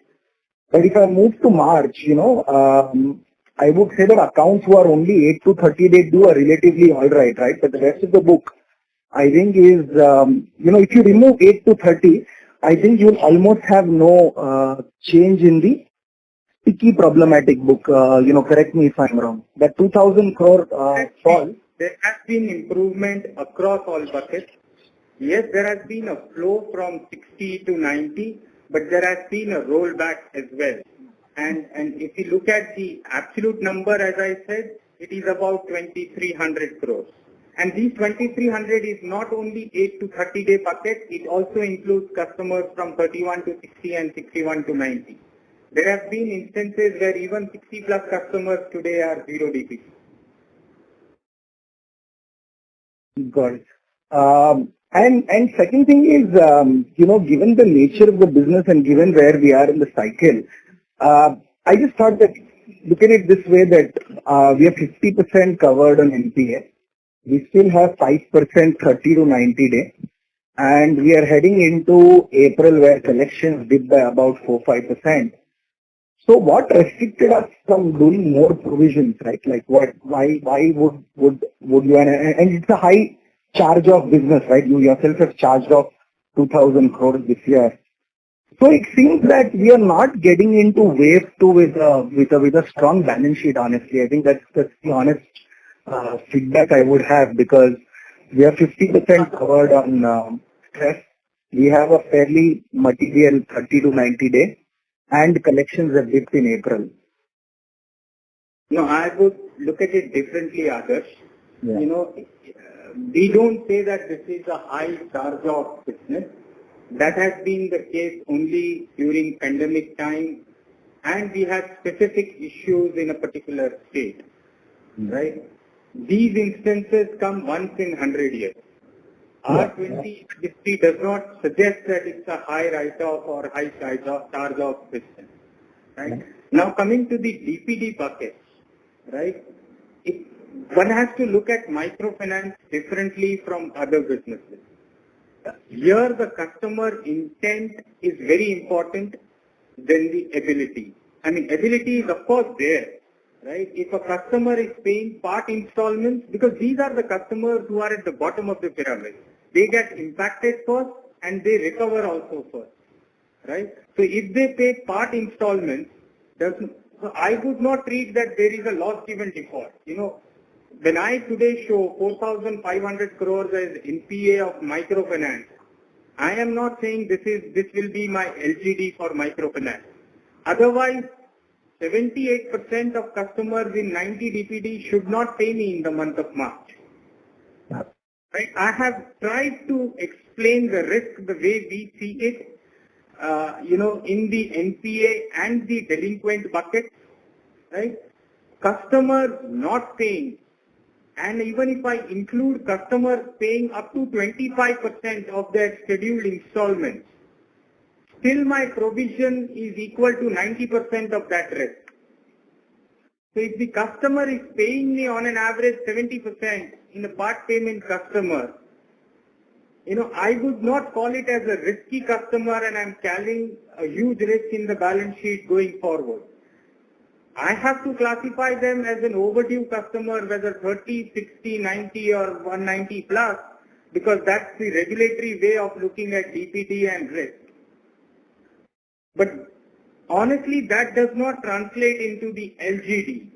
But if I move to March, I would say that accounts who are only 8 to 30 days do are relatively all right? But the rest of the book, I think is, if you remove 8 to 30, I think you'll almost have no change in the sticky problematic book. Correct me if I'm wrong. That 2,000 crore fall. There has been improvement across all buckets. Yes, there has been a flow from 60 to 90, but there has been a rollback as well. And if you look at the absolute number, as I said, it is about 2,300 crores. And these 2,300 is not only 8 to 30 day buckets, it also includes customers from 31 to 60 and 61 to 90. There have been instances where even 60 plus customers today are 0 DPD. Got it. And second thing is, given the nature of the business and given where we are in the cycle, I just thought that look at it this way that we are 50% covered on NPA. We still have 5% 30 to 90 day. And we are heading into April where collections dip by about 4-5%. So what restricted us from doing more provisions, right? Like why would you, and it's a high charge of business, right? You yourself have charged off 2,000 crores this year. So it seems that we are not getting into wave two with a strong balance sheet, honestly. I think that's the honest feedback I would have because we are 50% covered on stress. We have a fairly material 30 to 90 day and collections have dipped in April. No, I would look at it differently, Adarsh. Yeah. We don't say that this is a high charge of business. That has been the case only during pandemic time and we had specific issues in a particular state, right? These instances come once in 100 years. Our 20 history does not suggest that it's a high write-off or high charge of business, right? Now coming to the DPD buckets, right? One has to look at microfinance differently from other businesses. Here the customer intent is very important than the ability. I mean, ability is of course there, right? If a customer is paying part installments, because these are the customers who are at the bottom of the pyramid, they get impacted first and they recover also first, right? So if they pay part installments, so I would not treat that there is a loss given default. When I today show 4,500 crores as NPA of microfinance, I am not saying this will be my LGD for microfinance. Otherwise, 78% of customers in 90 DPD should not pay me in the month of March. Right? I have tried to explain the risk the way we see it, in the NPA and the delinquent bucket, right? Customers not paying. And even if I include customers paying up to 25% of their scheduled installments, still my provision is equal to 90% of that risk. So if the customer is paying me on an average 70% in a part payment customer, I would not call it as a risky customer and I'm carrying a huge risk in the balance sheet going forward. I have to classify them as an overdue customer, whether 30, 60, 90 or 190 plus, because that's the regulatory way of looking at DPD and risk. But honestly, that does not translate into the LGD.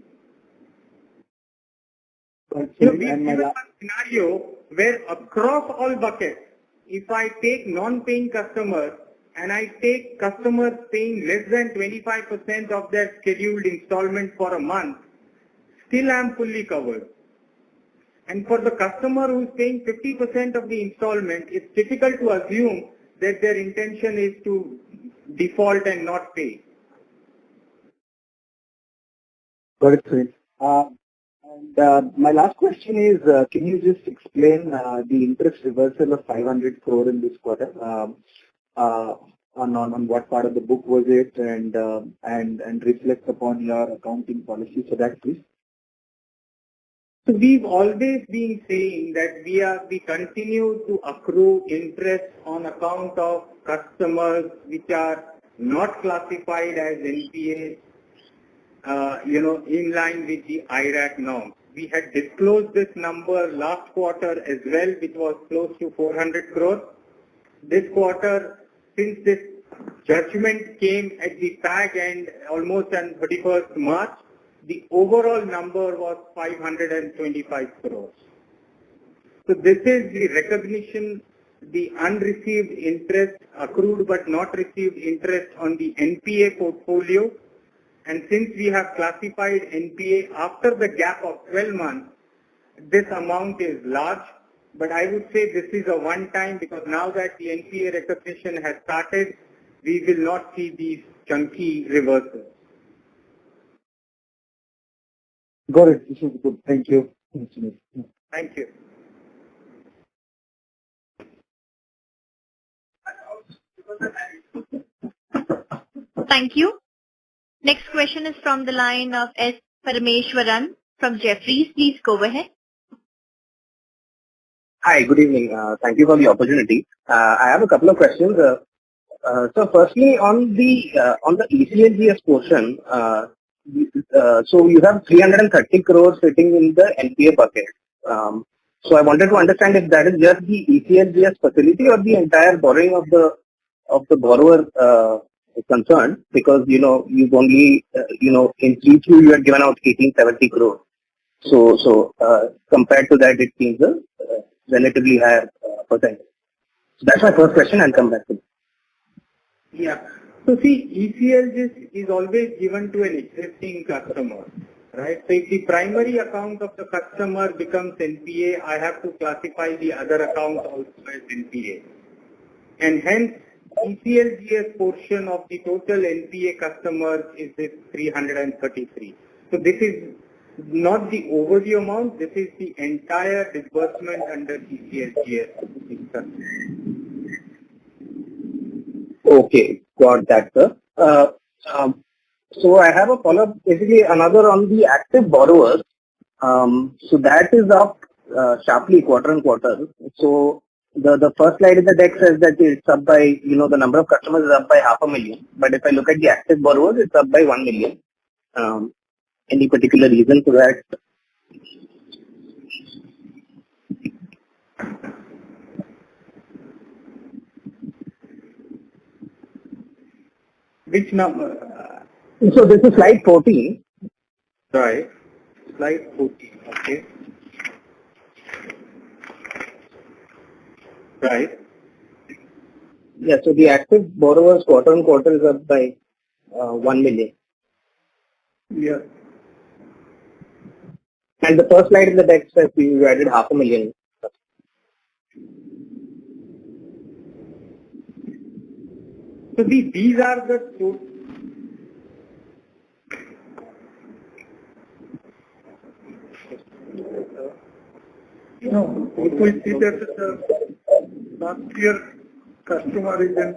We have a scenario where across all buckets, if I take non-paying customers, and I take customers paying less than 25% of their scheduled installment for a month, still I am fully covered. And for the customer who is paying 50% of the installment, it's difficult to assume that their intention is to default and not pay. Got it, Sunil. And my last question is, can you just explain the interest reversal of 500 crore in this quarter? On what part of the book was it, and reflect upon your accounting policy for that, please? So we've always been saying that we continue to accrue interest on account of customers which are not classified as NPAs, in line with the IRAC norm. We had disclosed this number last quarter as well, which was close to 400 crore. This quarter, since this judgment came at the fag end almost on 31st March, the overall number was 525 crores. So this is the recognition, the unreceived interest, accrued but not received interest on the NPA portfolio. And since we have classified NPA after the gap of 12 months, this amount is large. But I would say this is a one-time, because now that the NPA recognition has started, we will not see these chunky reversals. Got it. This is good. Thank you. Thank you. Thank you. Next question is from the line of S. Parameshwaran from Jefferies. Please go ahead. Hi, good evening. Thank you for the opportunity. I have a couple of questions. So firstly, on the ECLGS portion, so you have 330 crores sitting in the NPA bucket. So I wanted to understand if that is just the ECLGS facility or the entire borrowing of the borrower concerned, because you've only in 3Q you had given out 1870 crores. So compared to that, it seems a relatively higher percentage. So that's my first question. I'll come back to it. Yeah. So see, ECLGS is always given to an existing customer, right? So if the primary account of the customer becomes NPA, I have to classify the other account also as NPA. And hence, ECLGS portion of the total NPA customers is this 333. So this is not the overdue amount, this is the entire disbursement under ECLGS. Okay, got that, sir. So I have a follow-up, basically another on the active borrowers. So that is up sharply quarter on quarter. So the first slide in the deck says that it's up by, the number of customers is up by 500,000. But if I look at the active borrowers, it's up by 1 million. Any particular reason for that? Which number? So this is slide 14. Right. Slide 14. Okay. Right. Yeah, so the active borrowers quarter on quarter is up by 1 million. Yeah. And the first slide in the deck says you added 500,000. So these are the two. No, if we see that the last year customer is in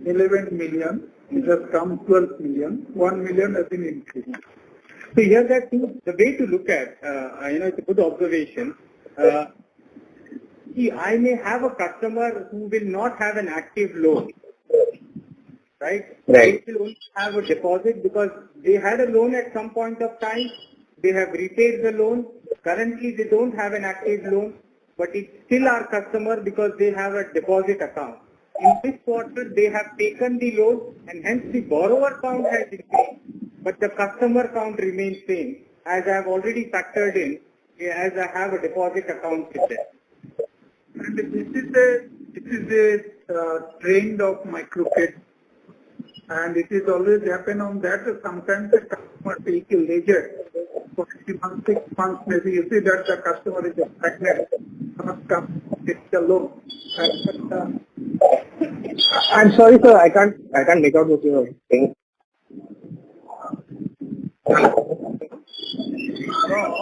11 million, it has come 12 million, 1 million has been increased. So here that the way to look at, it's a good observation. See, I may have a customer who will not have an active loan. Right? Right. They will only have a deposit because they had a loan at some point of time. They have repaid the loan. Currently, they don't have an active loan, but it's still our customer because they have a deposit account. In this quarter, they have taken the loan and hence the borrower count has increased, but the customer count remains same, as I have already factored in, as I have a deposit account with them. And this is a trend of microcredit. And it is always happen on that. Sometimes the customer take a ledger for 3 months, 6 months, maybe you see that the customer is pregnant, not come take the loan. I'm sorry, sir, I can't make out what you're saying.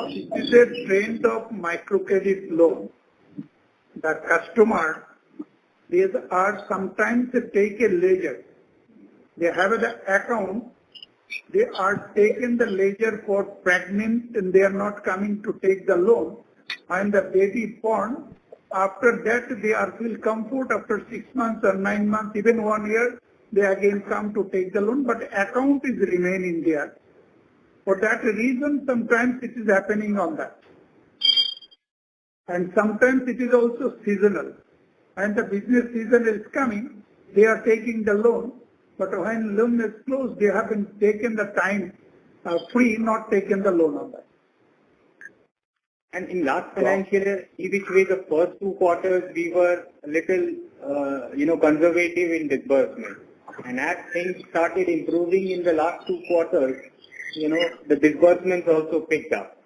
it is a trend of microcredit loan. The customer, they are sometimes they take a ledger. They have the account. They are taking the ledger for pregnant and they are not coming to take the loan. And the baby born, after that they are feel comfort after 6 months or 9 months, even 1 year, they again come to take the loan, but account is remaining there. For that reason, sometimes it is happening on that. And sometimes it is also seasonal. And the business season is coming, they are taking the loan, but when loan is closed, they haven't taken the time free, not taken the loan on that. And in last financial year, which way the first 2 quarters we were a little, conservative in disbursement. And as things started improving in the last 2 quarters, the disbursements also picked up.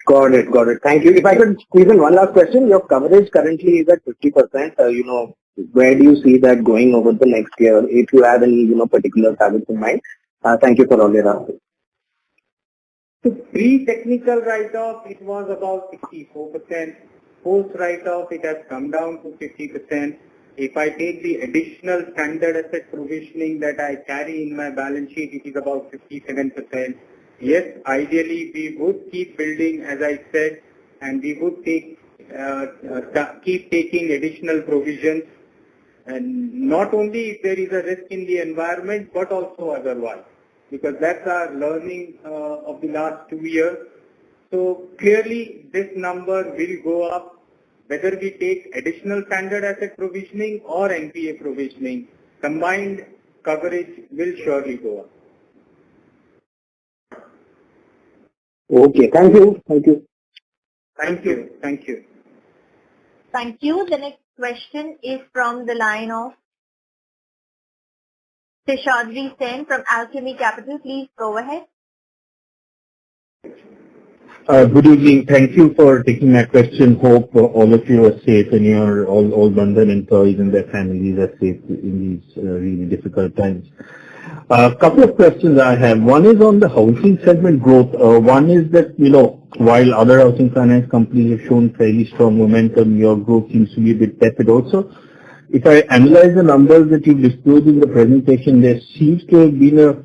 Got it. Thank you. If I could squeeze in one last question, your coverage currently is at 50%. Where do you see that going over the next year? If you have any, particular targets in mind. Thank you for all your answers. So pre-technical write-off, it was about 64%. Post write-off, it has come down to 50%. If I take the additional standard asset provisioning that I carry in my balance sheet, it is about 57%. Yes, ideally we would keep building, as I said, and we would keep taking additional provisions, and not only if there is a risk in the environment, but also otherwise, because that's our learning of the last 2 years. So clearly this number will go up, whether we take additional standard asset provisioning or NPA provisioning, combined coverage will surely go up. Okay, thank you. Thank you. Thank you. The next question is from the line of Seshadri Sen from Alchemy Capital. Please go ahead. Good evening. Thank you for taking my question. Hope all of you are safe and your all Bandhan employees and their families are safe in these really difficult times. A couple of questions I have. One is on the housing segment growth. One is that, while other housing finance companies have shown fairly strong momentum, your growth seems to be a bit tepid also. If I analyze the numbers that you've disclosed in the presentation, there seems to have been a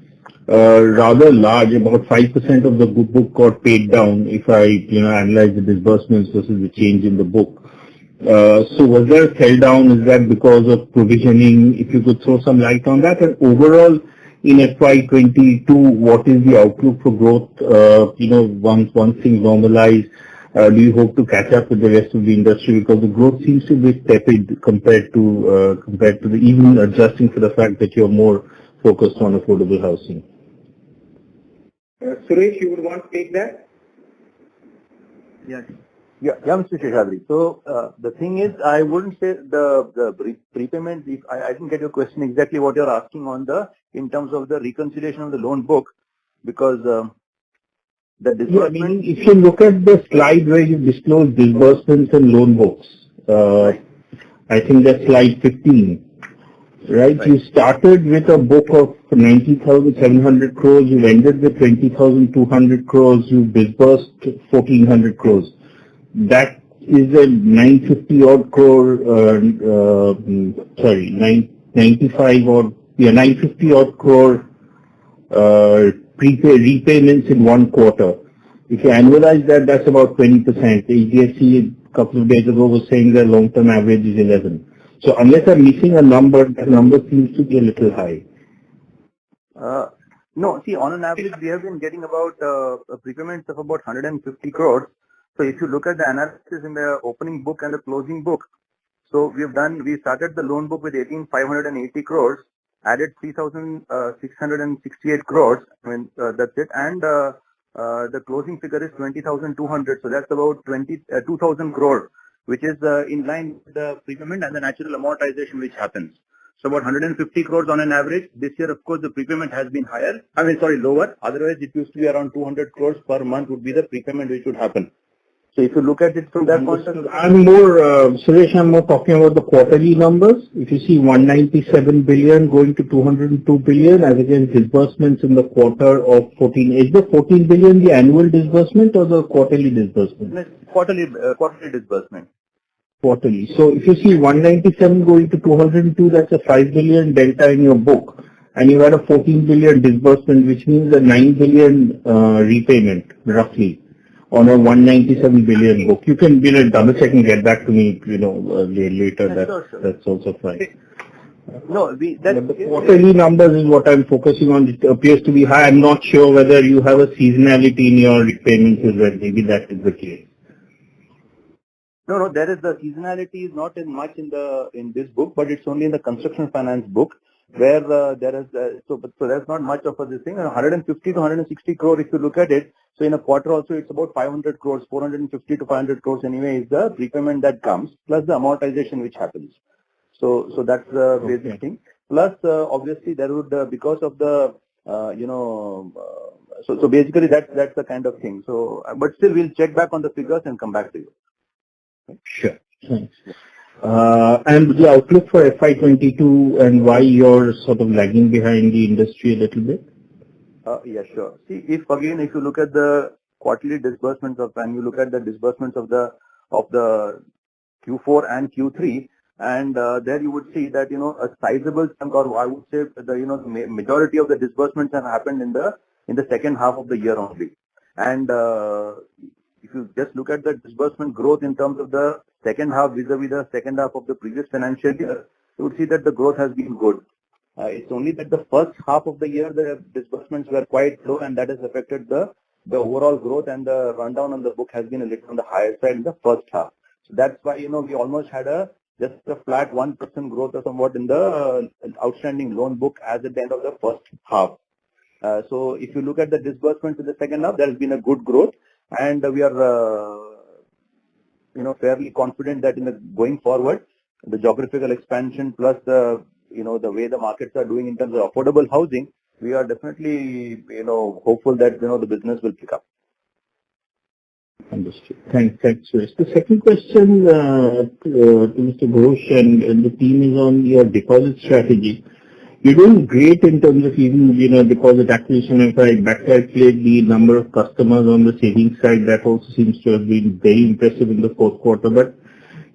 rather large, about 5% of the book got paid down if I, analyze the disbursements versus the change in the book. So was there a sell down? Is that because of provisioning? If you could throw some light on that. And overall, in FY22, what is the outlook for growth? Once things normalize, do you hope to catch up with the rest of the industry? Because the growth seems to be tepid compared to the, even adjusting for the fact that you're more focused on affordable housing. Suresh, you would want to take that? Yeah, Mr. Seshadri. So the thing is, I wouldn't say the prepayment. I didn't get your question exactly what you're asking in terms of the reconciliation of the loan book, because the disbursement. If you look at the slide where you disclose disbursements and loan books, I think that's slide 15. Right? You started with a book of 90,700 crores, you ended with 20,200 crores, you disbursed 1,400 crores. That is a 950 odd crore, 950 odd crore repayments in 1 quarter. If you annualize that, that's about 20%. The EDFC a couple of days ago was saying the long-term average is 11. So unless I'm missing a number, the number seems to be a little high. No, see, on an average, we have been getting about prepayments of about 150 crores. So if you look at the analysis in the opening book and the closing book, so we started the loan book with 18,580 crores, added 3,668 crores, that's it, and the closing figure is 20,200, so that's about 2,000 crores, which is in line with the prepayment and the natural amortization which happens. So about 150 crores on an average. This year, of course, the prepayment has been lower. Otherwise, it used to be around 200 crores per month would be the prepayment which would happen. So if you look at it from that point of view, Suresh, I'm more talking about the quarterly numbers. If you see 197 billion going to 202 billion as against disbursements in the quarter of 14. Is the 14 billion the annual disbursement or the quarterly disbursement? quarterly disbursement. Quarterly. So if you see 197 going to 202, that's a 5 billion delta in your book. And you had a 14 billion disbursement, which means a 9 billion repayment, roughly, on a 197 billion book. You can double check and get back to me, later. That's also fine. No, the quarterly numbers is what I'm focusing on. It appears to be high. I'm not sure whether you have a seasonality in your repayments as well. Maybe that is the case. No, there is the seasonality is not in much in this book, but it's only in the construction finance book where there is so there's not much of this thing. 150 to 160 crore if you look at it. So in a quarter also it's about 500 crores, 450 to 500 crores anyway is the prepayment that comes plus the amortization which happens. So that's the basic thing. Plus obviously there would because of the so basically that's the kind of thing. So but still we'll check back on the figures and come back to you. Sure. Thanks. And the outlook for FY22 and why you're sort of lagging behind the industry a little bit? Yeah, sure. See, if you look at the quarterly disbursements and you look at the disbursements of the Q4 and Q3, and there you would see that a sizable chunk, or I would say the majority of the disbursements have happened in the second half of the year only. And if you just look at the disbursement growth in terms of the second half vis-a-vis the second half of the previous financial year, you would see that the growth has been good. It's only that the first half of the year the disbursements were quite low, and that has affected the overall growth, and the rundown on the book has been a little on the higher side in the first half. So that's why we almost had just a flat 1% growth or somewhat in the outstanding loan book as at the end of the first half. So if you look at the disbursements in the second half, there has been a good growth, and we are fairly confident that going forward, the geographical expansion plus the the way the markets are doing in terms of affordable housing, we are definitely hopeful that the business will pick up. Understood. Thanks, Suresh. The second question to Mr. Ghosh and the team is on your deposit strategy. You're doing great in terms of even deposit acquisition. If I back-calculate the number of customers on the savings side, that also seems to have been very impressive in the fourth quarter. But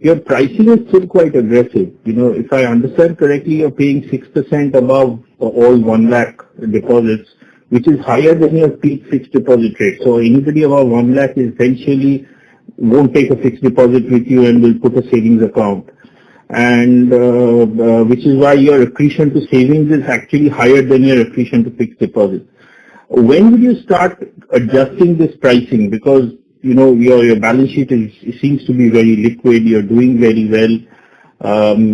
your pricing is still quite aggressive. If I understand correctly, you're paying 6% above all 1 lakh deposits, which is higher than your peak fixed deposit rate. So anybody above 1 lakh essentially won't take a fixed deposit with you and will put a savings account. And which is why your accretion to savings is actually higher than your accretion to fixed deposits. When will you start adjusting this pricing? Because your balance sheet seems to be very liquid. You're doing very well.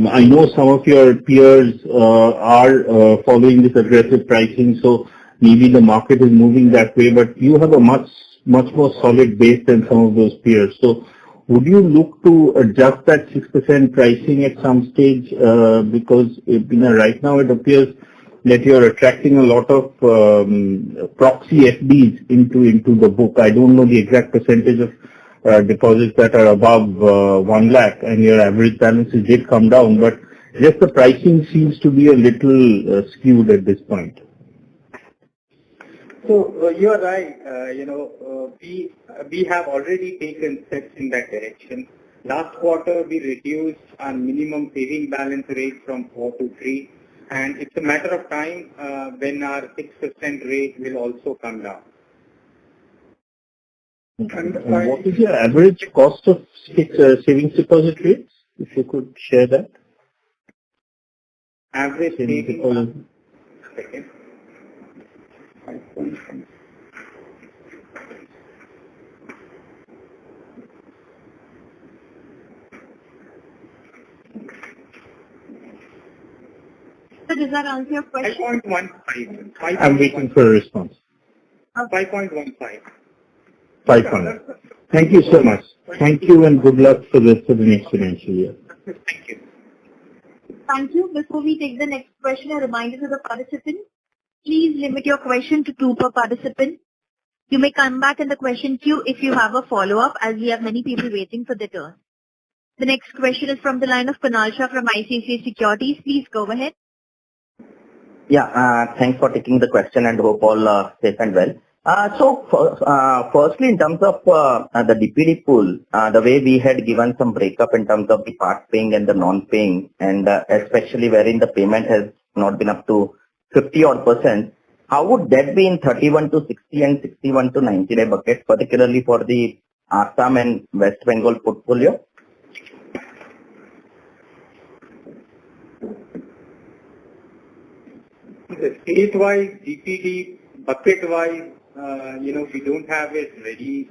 I know some of your peers are following this aggressive pricing, so maybe the market is moving that way. But you have a much more solid base than some of those peers. So would you look to adjust that 6% pricing at some stage? Because right now it appears that you're attracting a lot of proxy FDs into the book. I don't know the exact percentage of deposits that are above 1 lakh, and your average balances did come down, but just the pricing seems to be a little skewed at this point. So you are right. We have already taken steps in that direction. Last quarter, we reduced our minimum saving balance rate from 4 to 3. And it's a matter of time when our 6% rate will also come down. And what is your average cost of savings deposit rates? If you could share that. Average savings deposit. Second. So does that answer your question? 5.15. I'm waiting for a response. 5.15. 500. Thank you so much. Thank you and good luck for the next financial year. Thank you. Thank you. Before we take the next question, a reminder to the participants. Please limit your question to 2 per participant. You may come back in the question queue if you have a follow-up, as we have many people waiting for their turn. The next question is from the line of Kunal Shah from ICICI Securities. Please go ahead. Yeah, thanks for taking the question and hope all safe and well. Firstly, in terms of the DPD pool, the way we had given some breakup in terms of the part paying and the non-paying, and especially wherein the payment has not been up to 50% odd, how would that be in 31 to 60 and 61 to 90 day buckets, particularly for the Assam and West Bengal portfolio? The state-wise, DPD, bucket-wise, we don't have it very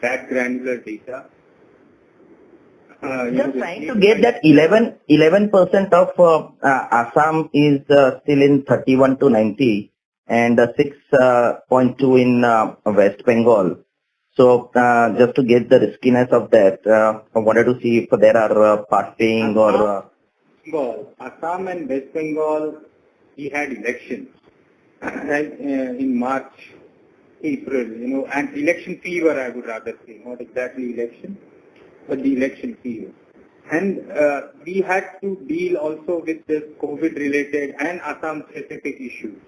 that granular data. Just trying to get that 11% of Assam is still in 31 to 90 and 6.2 in West Bengal. So just to get the riskiness of that, I wanted to see if there are part paying or... Assam and West Bengal, we had elections in March, April, and election fever, I would rather say, not exactly election, but the election fever. And we had to deal also with this COVID-related and Assam-specific issues.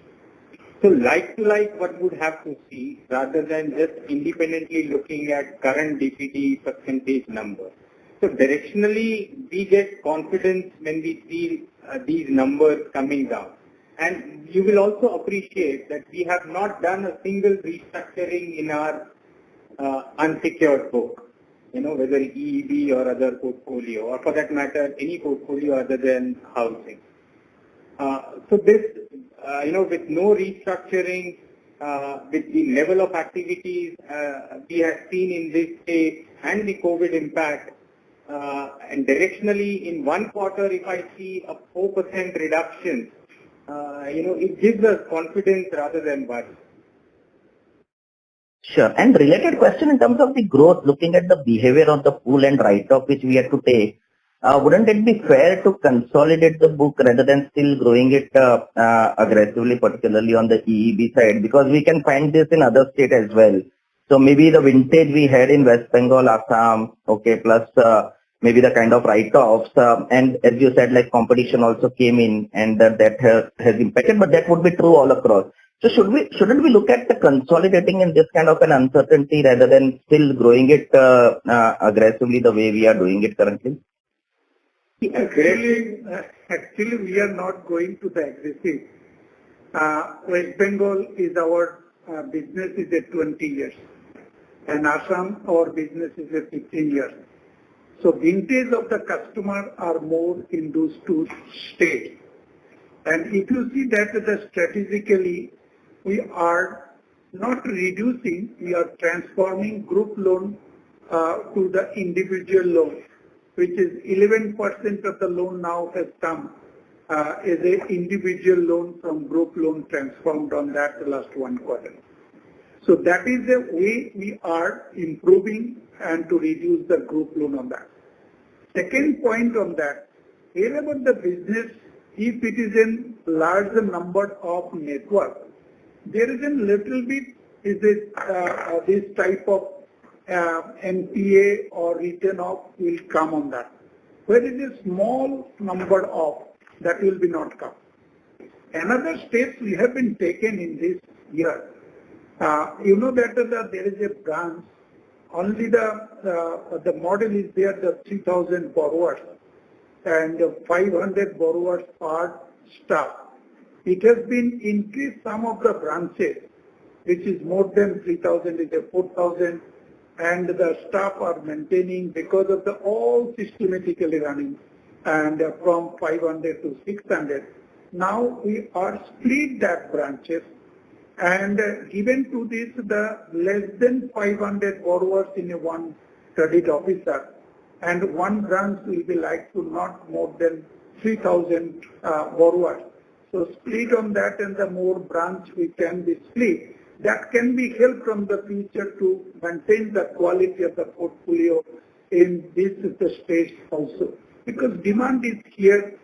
So like to like, what would have to see, rather than just independently looking at current DPD percentage number. So directionally, we get confidence when we see these numbers coming down. And you will also appreciate that we have not done a single restructuring in our unsecured book, whether EEB or other portfolio, or for that matter, any portfolio other than housing. So this, with no restructuring, with the level of activities we have seen in this state and the COVID impact, and directionally in one quarter, if I see a 4% reduction, it gives us confidence rather than worry. Sure. And related question in terms of the growth, looking at the behavior of the pool and write-off which we had to take, wouldn't it be fair to consolidate the book rather than still growing it aggressively, particularly on the EEB side? Because we can find this in other states as well. So maybe the vintage we had in West Bengal, Assam, plus maybe the kind of write-offs, and as you said, like competition also came in and that has impacted, but that would be true all across. So shouldn't we look at the consolidating in this kind of an uncertainty rather than still growing it aggressively the way we are doing it currently? Actually, we are not going to the aggressive. West Bengal is our business is at 20 years, and Assam, our business is at 15 years. So vintage of the customer are more in those two states. And if you see that strategically, we are not reducing, we are transforming group loan to the individual loan, which is 11% of the loan now has come as an individual loan from group loan transformed on that the last one quarter. So that is the way we are improving and to reduce the group loan on that. Second point on that, wherever the business, if it is in larger number of network, there is a little bit this type of NPA or return off will come on that. Where it is small number of, that will be not come. Another steps we have been taken in this year. That there is a branch, only the model is there, the 3,000 borrowers and 500 borrowers per staff. It has been increased some of the branches, which is more than 3,000, is a 4,000, and the staff are maintaining because of the all systematically running, and from 500 to 600. Now we are split that branches and given to this the less than 500 borrowers in a one credit officer, and one branch will be like to not more than 3,000 borrowers. So split on that, and the more branch we can be split, that can be helped from the future to maintain the quality of the portfolio in this stage also. Because demand is here,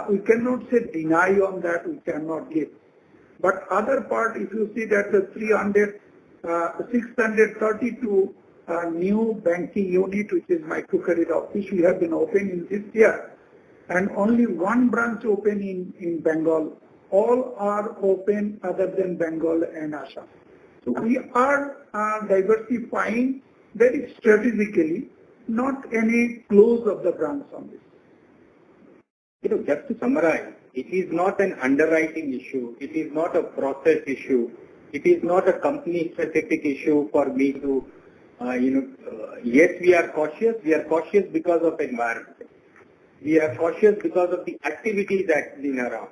we cannot say deny on that, we cannot give. But other part, if you see that the 300 632 new banking unit, which is microcredit office, we have been open in this year, and only one branch open in Bengal. All are open other than Bengal and Assam. So we are diversifying very strategically, not any close of the branch on this. Just to summarize, it is not an underwriting issue. It is not a process issue. It is not a company-specific issue for me to, yes, we are cautious. We are cautious because of environment. We are cautious because of the activities that's been around.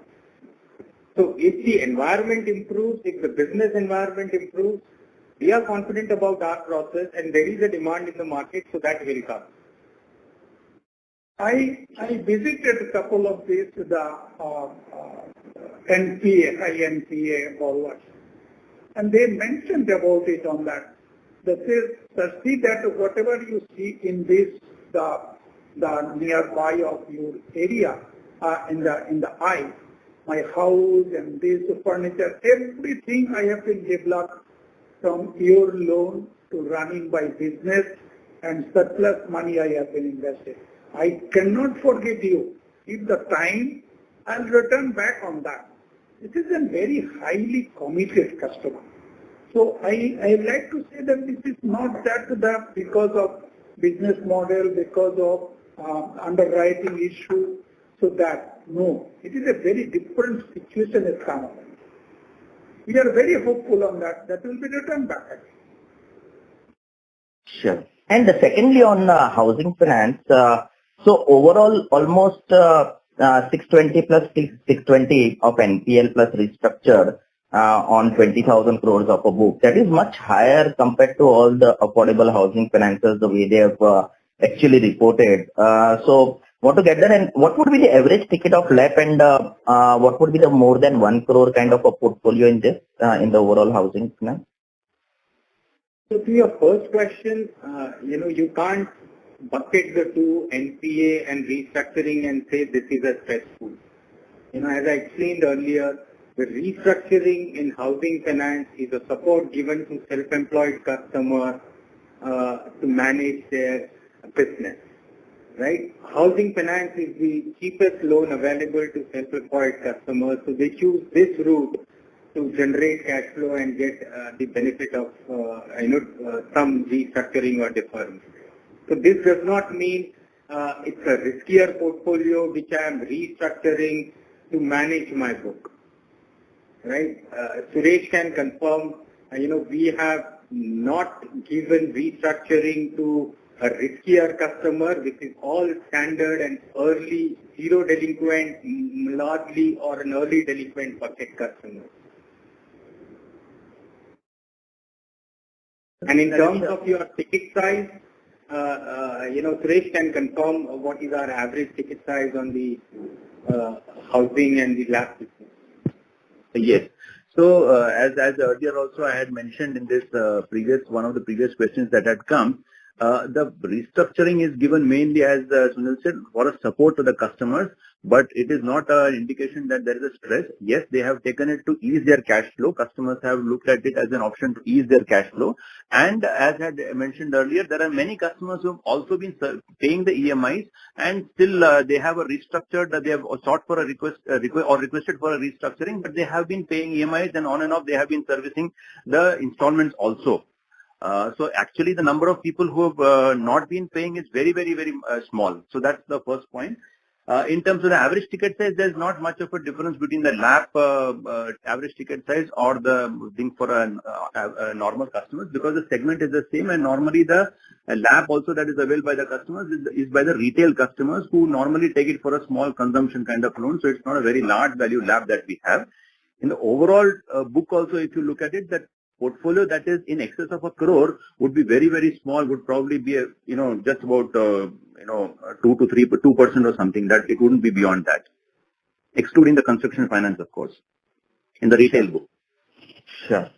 So if the environment improves, if the business environment improves, we are confident about our process and there is a demand in the market, so that will come. I visited a couple of these, the NPA, INPA forwards, and they mentioned about it on that. They see that whatever you see in this, the nearby of your area, in the eye, my house and this furniture, everything I have been developed from your loan to running my business, and surplus money I have been invested. I cannot forget you. If the time, I'll return back on that. This is a very highly committed customer. So I like to say that this is not that because of business model, because of underwriting issue, so that, no. It is a very different situation has come up. We are very hopeful on that. That will be returned back again. Sure. And secondly, on housing finance, so overall almost 620 plus 620 of NPL plus restructure on 20,000 crores of a book. That is much higher compared to all the affordable housing finances, the way they have actually reported. So want to get that, and what would be the average ticket of LAP, and what would be the more than 1 crore kind of a portfolio in this, in the overall housing finance? So to your first question, you can't bucket the two, NPA and restructuring, and say this is a stress pool. As I explained earlier, the restructuring in housing finance is a support given to self-employed customers to manage their business, right? Housing finance is the cheapest loan available to self-employed customers, so they choose this route to generate cash flow and get the benefit of some restructuring or deferment. So this does not mean it's a riskier portfolio which I am restructuring to manage my book, right? Suresh can confirm, we have not given restructuring to a riskier customer. This is all standard and early, zero delinquent, largely or an early delinquent bucket customer. And in terms of your ticket size, Suresh can confirm what is our average ticket size on the housing and the LAP business. Yes. So as earlier also I had mentioned in this one of the previous questions that had come, the restructuring is given mainly, as Sunil said, for a support to the customers, but it is not an indication that there is a stress. Yes, they have taken it to ease their cash flow. Customers have looked at it as an option to ease their cash flow. And as I had mentioned earlier, there are many customers who have also been paying the EMIs, and still they have a restructured, they have sought for a requested for a restructuring, but they have been paying EMIs, and on and off they have been servicing the installments also. So actually the number of people who have not been paying is very, very, very small. So that's the first point. In terms of the average ticket size, there's not much of a difference between the LAP average ticket size or the thing for a normal customers, because the segment is the same, and normally the LAP also that is available by the customers is by the retail customers who normally take it for a small consumption kind of loan. So it's not a very large value LAP that we have. In the overall book also, if you look at it, that portfolio that is in excess of 1 crore would be very, very small, would probably be, just about, 2% or something, that it wouldn't be beyond that, excluding the construction finance, of course, in the retail book. Sure.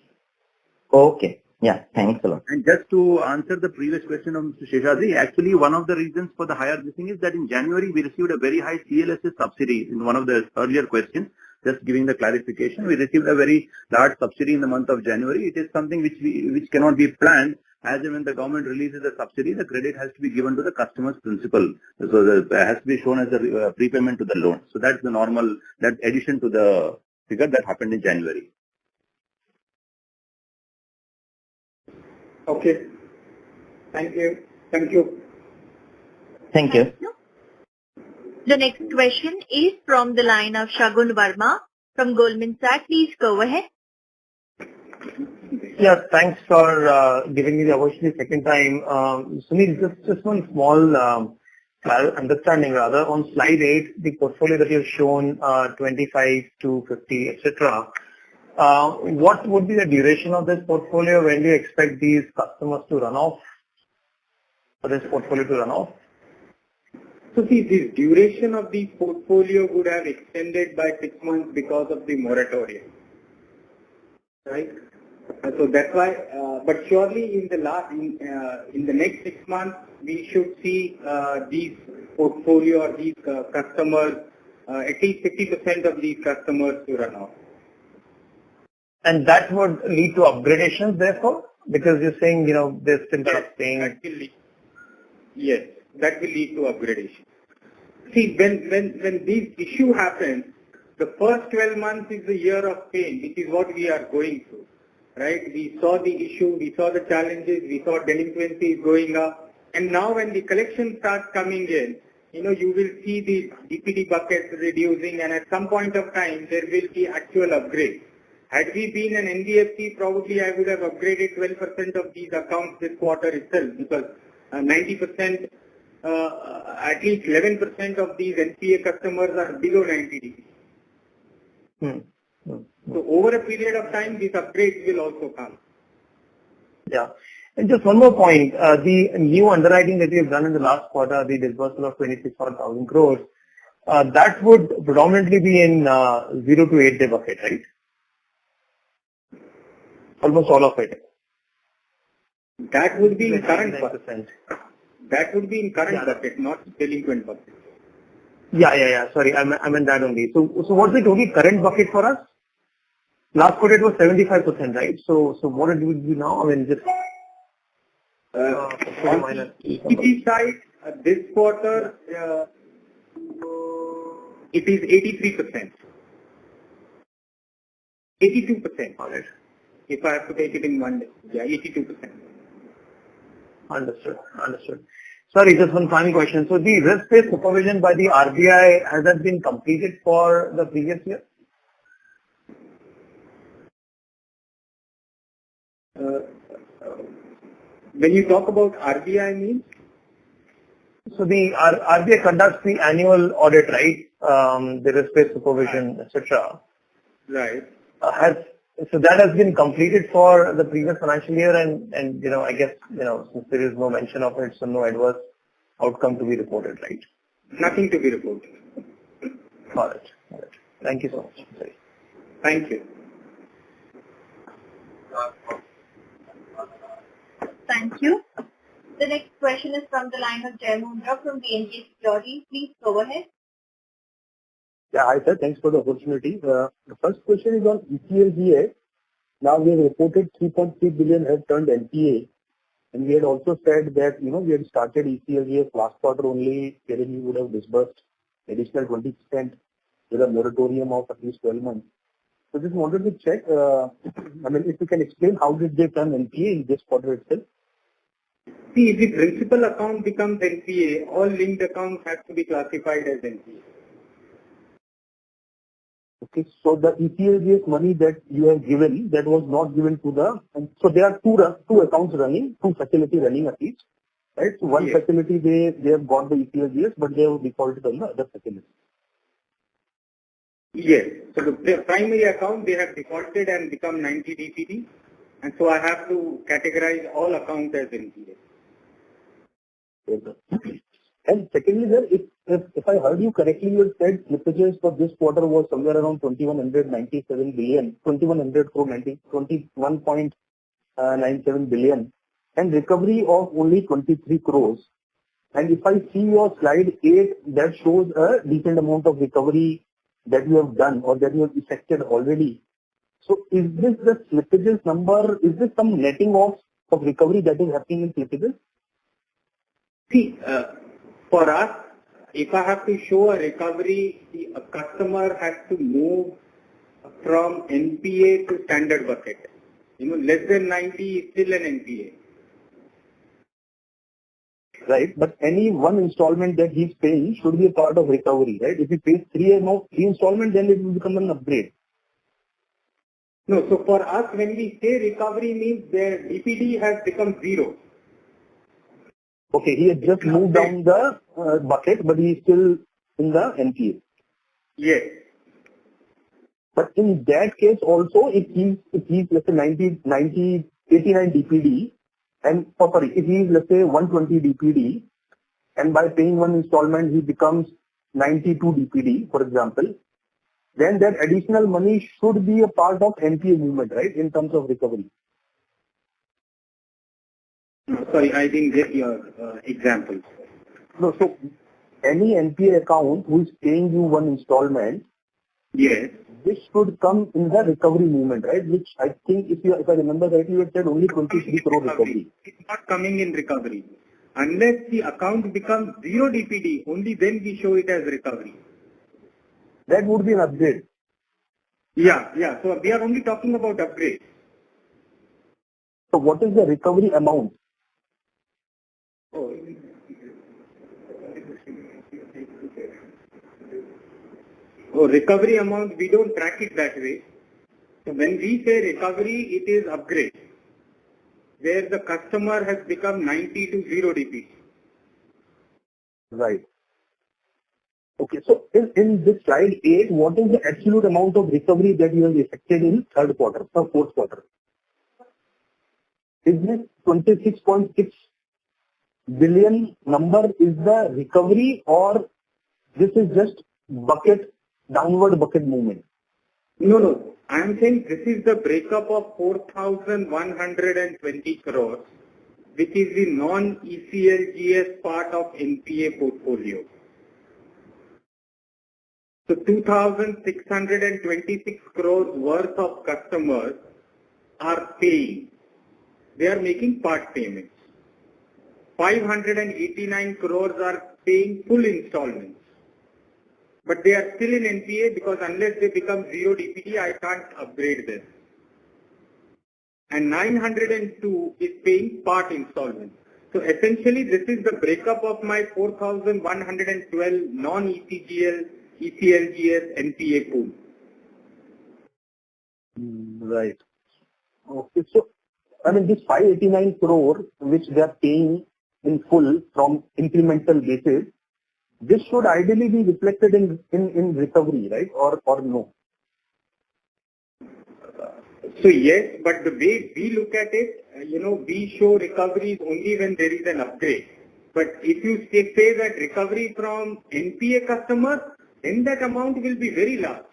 Okay. Yeah. Thanks a lot. And just to answer the previous question of Mr. Seshadri, actually one of the reasons for the higher listing is that in January we received a very high CLSS subsidy in one of the earlier questions. just giving the clarification. We received a very large subsidy in the month of January. It is something which cannot be planned. As and when the government releases the subsidy, the credit has to be given to the customer's principal. So it has to be shown as a prepayment to the loan. So that's the normal, that addition to the figure that happened in January. Okay. Thank you. Thank you. Thank you. The next question is from the line of Shagun Verma from Goldman Sachs. Please go ahead. Yeah, thanks for giving me the opportunity second time. Sunil, just one small understanding rather. On slide 8, the portfolio that you've shown, 25 to 50, etc. What would be the duration of this portfolio? When do you expect these customers to run off? For this portfolio to run off? So see, the duration of the portfolio would have extended by 6 months because of the moratorium. Right? So that's why, but surely in the next 6 months, we should see these portfolio or these customers, at least 50% of these customers to run off. And that would lead to upgradations therefore? Because you're saying, they're still kind of paying. Yes, that will lead to upgradation. See, when this issue happens, the first 12 months is the year of pain, which is what we are going through, right? We saw the issue, we saw the challenges, we saw delinquencies going up, and now when the collection starts coming in, you will see the DPD buckets reducing, and at some point of time, there will be actual upgrades. Had we been an NBFC, probably I would have upgraded 12% of these accounts this quarter itself, because 90%, at least 11% of these NPA customers are below 90 DPD. So over a period of time, these upgrades will also come. Yeah. And just one more point, the new underwriting that you've done in the last quarter, the disbursal of 26,000 crores, that would predominantly be in 0 to 8 day bucket, right? Almost all of it. That would be in current bucket. That would be in current bucket, not delinquent bucket. Yeah. Sorry, I meant that only. So what's the total current bucket for us? Last quarter it was 75%, right? So what it would be now? I mean, just on the EPG side, this quarter, it is 83%. 82%. All right. If I have to take it in one day. Yeah, 82%. Understood. Sorry, just one final question. So the risk-based supervision by the RBI, has that been completed for the previous year? When you talk about RBI means? So the RBI conducts the annual audit, right? The risk-based supervision, etc. Right. So that has been completed for the previous financial year, and I guess since there is no mention of it, so no adverse outcome to be reported, right? Nothing to be reported. All right. Thank you so much. Sorry. Thank you. Thank you. The next question is from the line of Jai Mundra from BNK Securities. Please go ahead. Yeah, hi sir. Thanks for the opportunity. The first question is on ECLGS. Now we have reported 3.3 billion have turned NPA, and we had also said that we had started ECLGS last quarter only, wherein we would have disbursed additional 20% with a moratorium of at least 12 months. So just wanted to check, if you can explain how did they turn NPA in this quarter itself? See, if the principal account becomes NPA, all linked accounts have to be classified as NPA. Okay, so the ECLGS money that you have given, that was not given to so there are two accounts running, two facilities running at least, right? So one facility they have got the ECLGS, but they have defaulted on the other facility. Yes, so the primary account, they have defaulted and become 90 DPD, and so I have to categorize all accounts as NPA. Okay. And secondly, sir, if I heard you correctly, you said slippages for this quarter was somewhere around 2197 billion, 2100 crore, 21.97 billion, and recovery of only 23 crores. And if I see your slide 8, that shows a decent amount of recovery that you have done or that you have effected already. So is this the slippages number? Is this some netting off of recovery that is happening in slippages? See, for us, if I have to show a recovery, a customer has to move from NPA to standard bucket. Less than 90 is still an NPA. Right, but any one installment that he's paying should be a part of recovery, right? If he pays three installment, then it will become an upgrade. No, so for us, when we say recovery means their DPD has become zero. Okay, he has just moved down the bucket, but he is still in the NPA. Yes. But in that case also, if he's let's say 89 DPD, and if he is let's say 120 DPD, and by paying one installment he becomes 92 DPD, for example, then that additional money should be a part of NPA movement, right, in terms of recovery. No, sorry, I didn't get your example. No, so any NPA account who is paying you one installment, yes, this should come in the recovery movement, right? Which I think, if I remember rightly, you had said only 23 crore recovery. It's not coming in recovery. Unless the account becomes zero DPD, only then we show it as recovery. That would be an upgrade. Yeah. So we are only talking about upgrade. So what is the recovery amount? Recovery amount, we don't track it that way. So when we say recovery, it is upgrade, where the customer has become 90 to 0 DPD. Right. Okay, so in this slide 8, what is the absolute amount of recovery that you have effected in fourth quarter? Is this 26.6 billion number is the recovery, or this is just downward bucket movement? No. I am saying this is the breakup of 4,120 crores, which is the non-ECLGS part of NPA portfolio. So 2,626 crores worth of customers are paying. They are making part payments. 589 crores are paying full installments. But they are still in NPA because unless they become zero DPD, I can't upgrade them. And 902 is paying part installments. So essentially, this is the breakup of my 4,112 non-ECGL, ECLGS, NPA pool. Right. Okay, so this 589 crore which they are paying in full from incremental basis, this should ideally be reflected in recovery, right? Or no? So yes, but the way we look at it, we show recoveries only when there is an upgrade. But if you say that recovery from NPA customers, then that amount will be very large.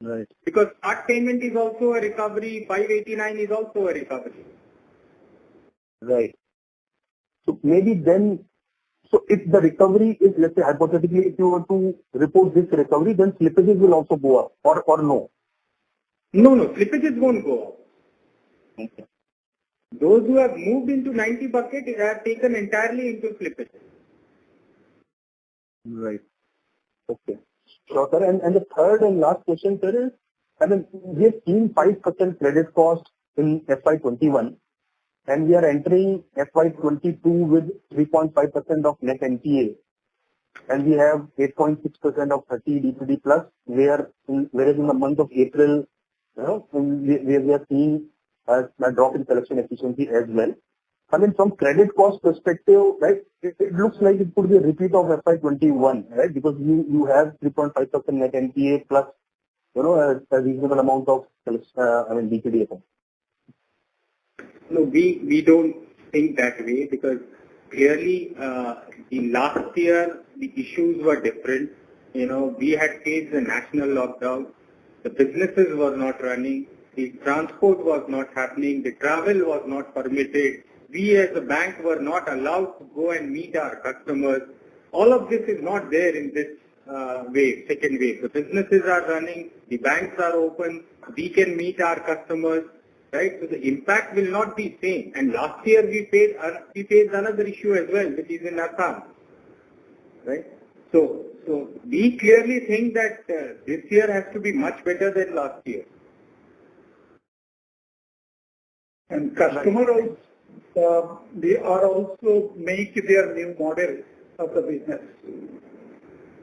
Right. Because part payment is also a recovery, 589 is also a recovery. Right. So maybe then, so if the recovery is, let's say hypothetically, if you were to report this recovery, then slippages will also go up, or no? No, slippages won't go up. Okay. Those who have moved into 90 bucket are taken entirely into slippages. Right. Okay. Sure, sir. And the third and last question, sir, is, we have seen 5% credit cost in FY21, and we are entering FY22 with 3.5% of net NPA, and we have 8.6% of 30 DPD plus, whereas in the month of April, we are seeing a drop in collection efficiency as well. From credit cost perspective, right, it looks like it could be a repeat of FY21, right? Because you have 3.5% net NPA plus, a reasonable amount of DPD account. No, we don't think that way because clearly in last year the issues were different. We had faced the national lockdown. The businesses were not running. The transport was not happening. The travel was not permitted. We as a bank were not allowed to go and meet our customers. All of this is not there in this wave, second wave. The businesses are running, the banks are open, we can meet our customers, right? So the impact will not be same. And last year we faced another issue as well, which is in Assam, right? So we clearly think that this year has to be much better than last year. And customers, they are also make their new model of the business,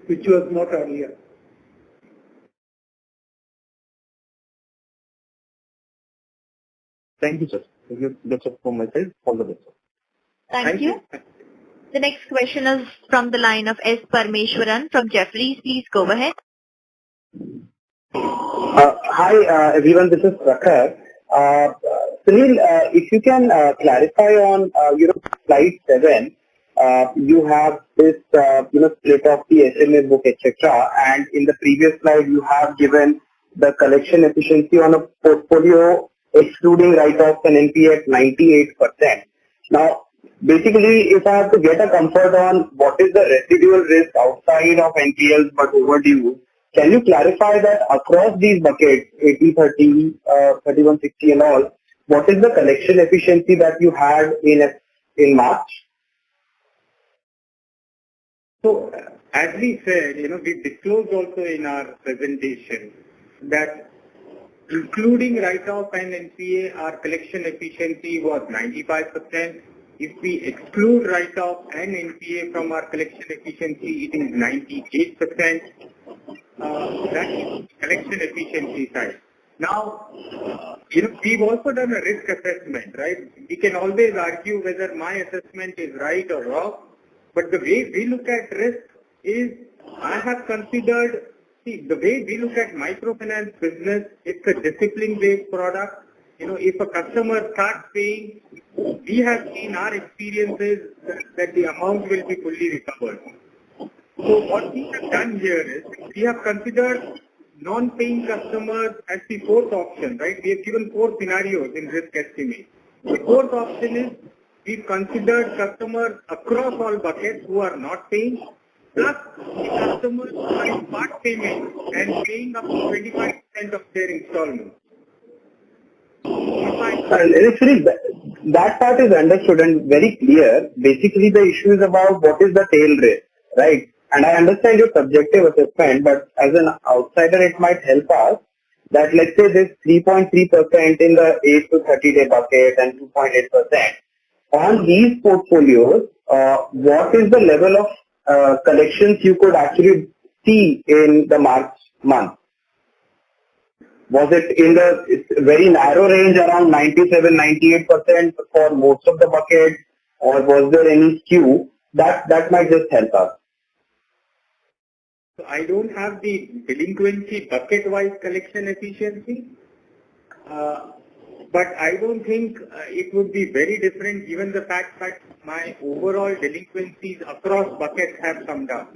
which was not earlier. Thank you, sir. Thank you. That's it from my side. All the best, sir. Thank you. The next question is from the line of S. Parmeshwaran from Jefferies. Please go ahead. Hi, everyone. This is Prakhar. Sunil, if you can clarify on, slide 7, you have this, split of the SMA book, etc. And in the previous slide, you have given the collection efficiency on a portfolio excluding write-offs and NPA at 98%. Now, basically, if I have to get a comfort on what is the residual risk outside of NPLs but overdue, can you clarify that across these buckets, 80-30, 31-60 and all, what is the collection efficiency that you had in March? So, as we said, we disclosed also in our presentation that including write-off and NPA, our collection efficiency was 95%. If we exclude write-off and NPA from our collection efficiency, it is 98%. That is collection efficiency side. Now, we've also done a risk assessment, right? We can always argue whether my assessment is right or wrong, but the way we look at risk is, I have considered, the way we look at microfinance business, it's a discipline-based product. If a customer starts paying, we have seen our experiences that the amount will be fully recovered. So what we have done here is, we have considered non-paying customers as the fourth option, right? We have given 4 scenarios in risk estimate. The fourth option is, we've considered customers across all buckets who are not paying, plus the customers who are in part payment and paying up to 25% of their installments. Actually, that part is understood and very clear. Basically, the issue is about what is the tail risk, right? And I understand your subjective assessment, but as an outsider, it might help us that, let's say, this 3.3% in the 8 to 30-day bucket and 2.8%. On these portfolios, what is the level of collections you could actually see in the March month? Was it in the very narrow range around 97-98% for most of the buckets, or was there any skew? That might just help us. So I don't have the delinquency bucket-wise collection efficiency, but I don't think it would be very different given the fact that my overall delinquencies across buckets have come down.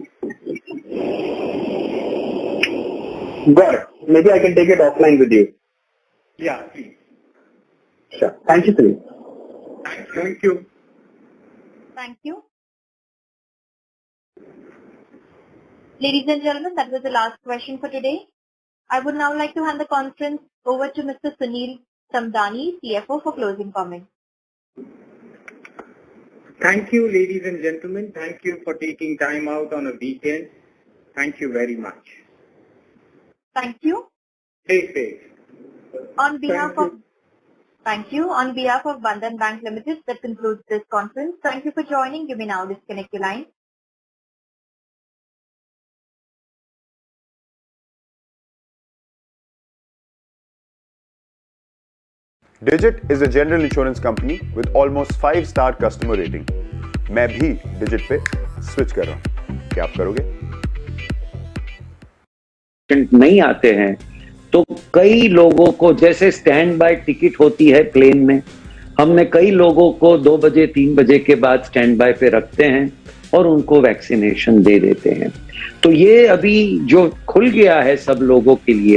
Got it. Maybe I can take it offline with you. Yeah, please. Sure. Thank you, Sunil. Thank you. Thank you. Ladies and gentlemen, that was the last question for today. I would now like to hand the conference over to Mr. Sunil Samdani, CFO, for closing comments. Thank you, ladies and gentlemen. Thank you for taking time out on a weekend. Thank you very much. Thank you. Stay safe. Thank you. On behalf of Bandhan Bank Limited, that concludes this conference. Thank you for joining. You may now disconnect your line. Digit is a general insurance company with almost 5-star customer rating. मैं भी Digit पे switch कर रहा हूँ. क्या आप करोगे? नहीं आते हैं तो कई लोगों को, जैसे स्टैंड बाय टिकट होती है प्लेन में, हमने कई लोगों को 2 बजे 3 बजे के बाद स्टैंड बाय पे रखते हैं और उनको वैक्सीनेशन दे देते हैं. तो ये अभी जो खुल गया है सब लोगों के लिए,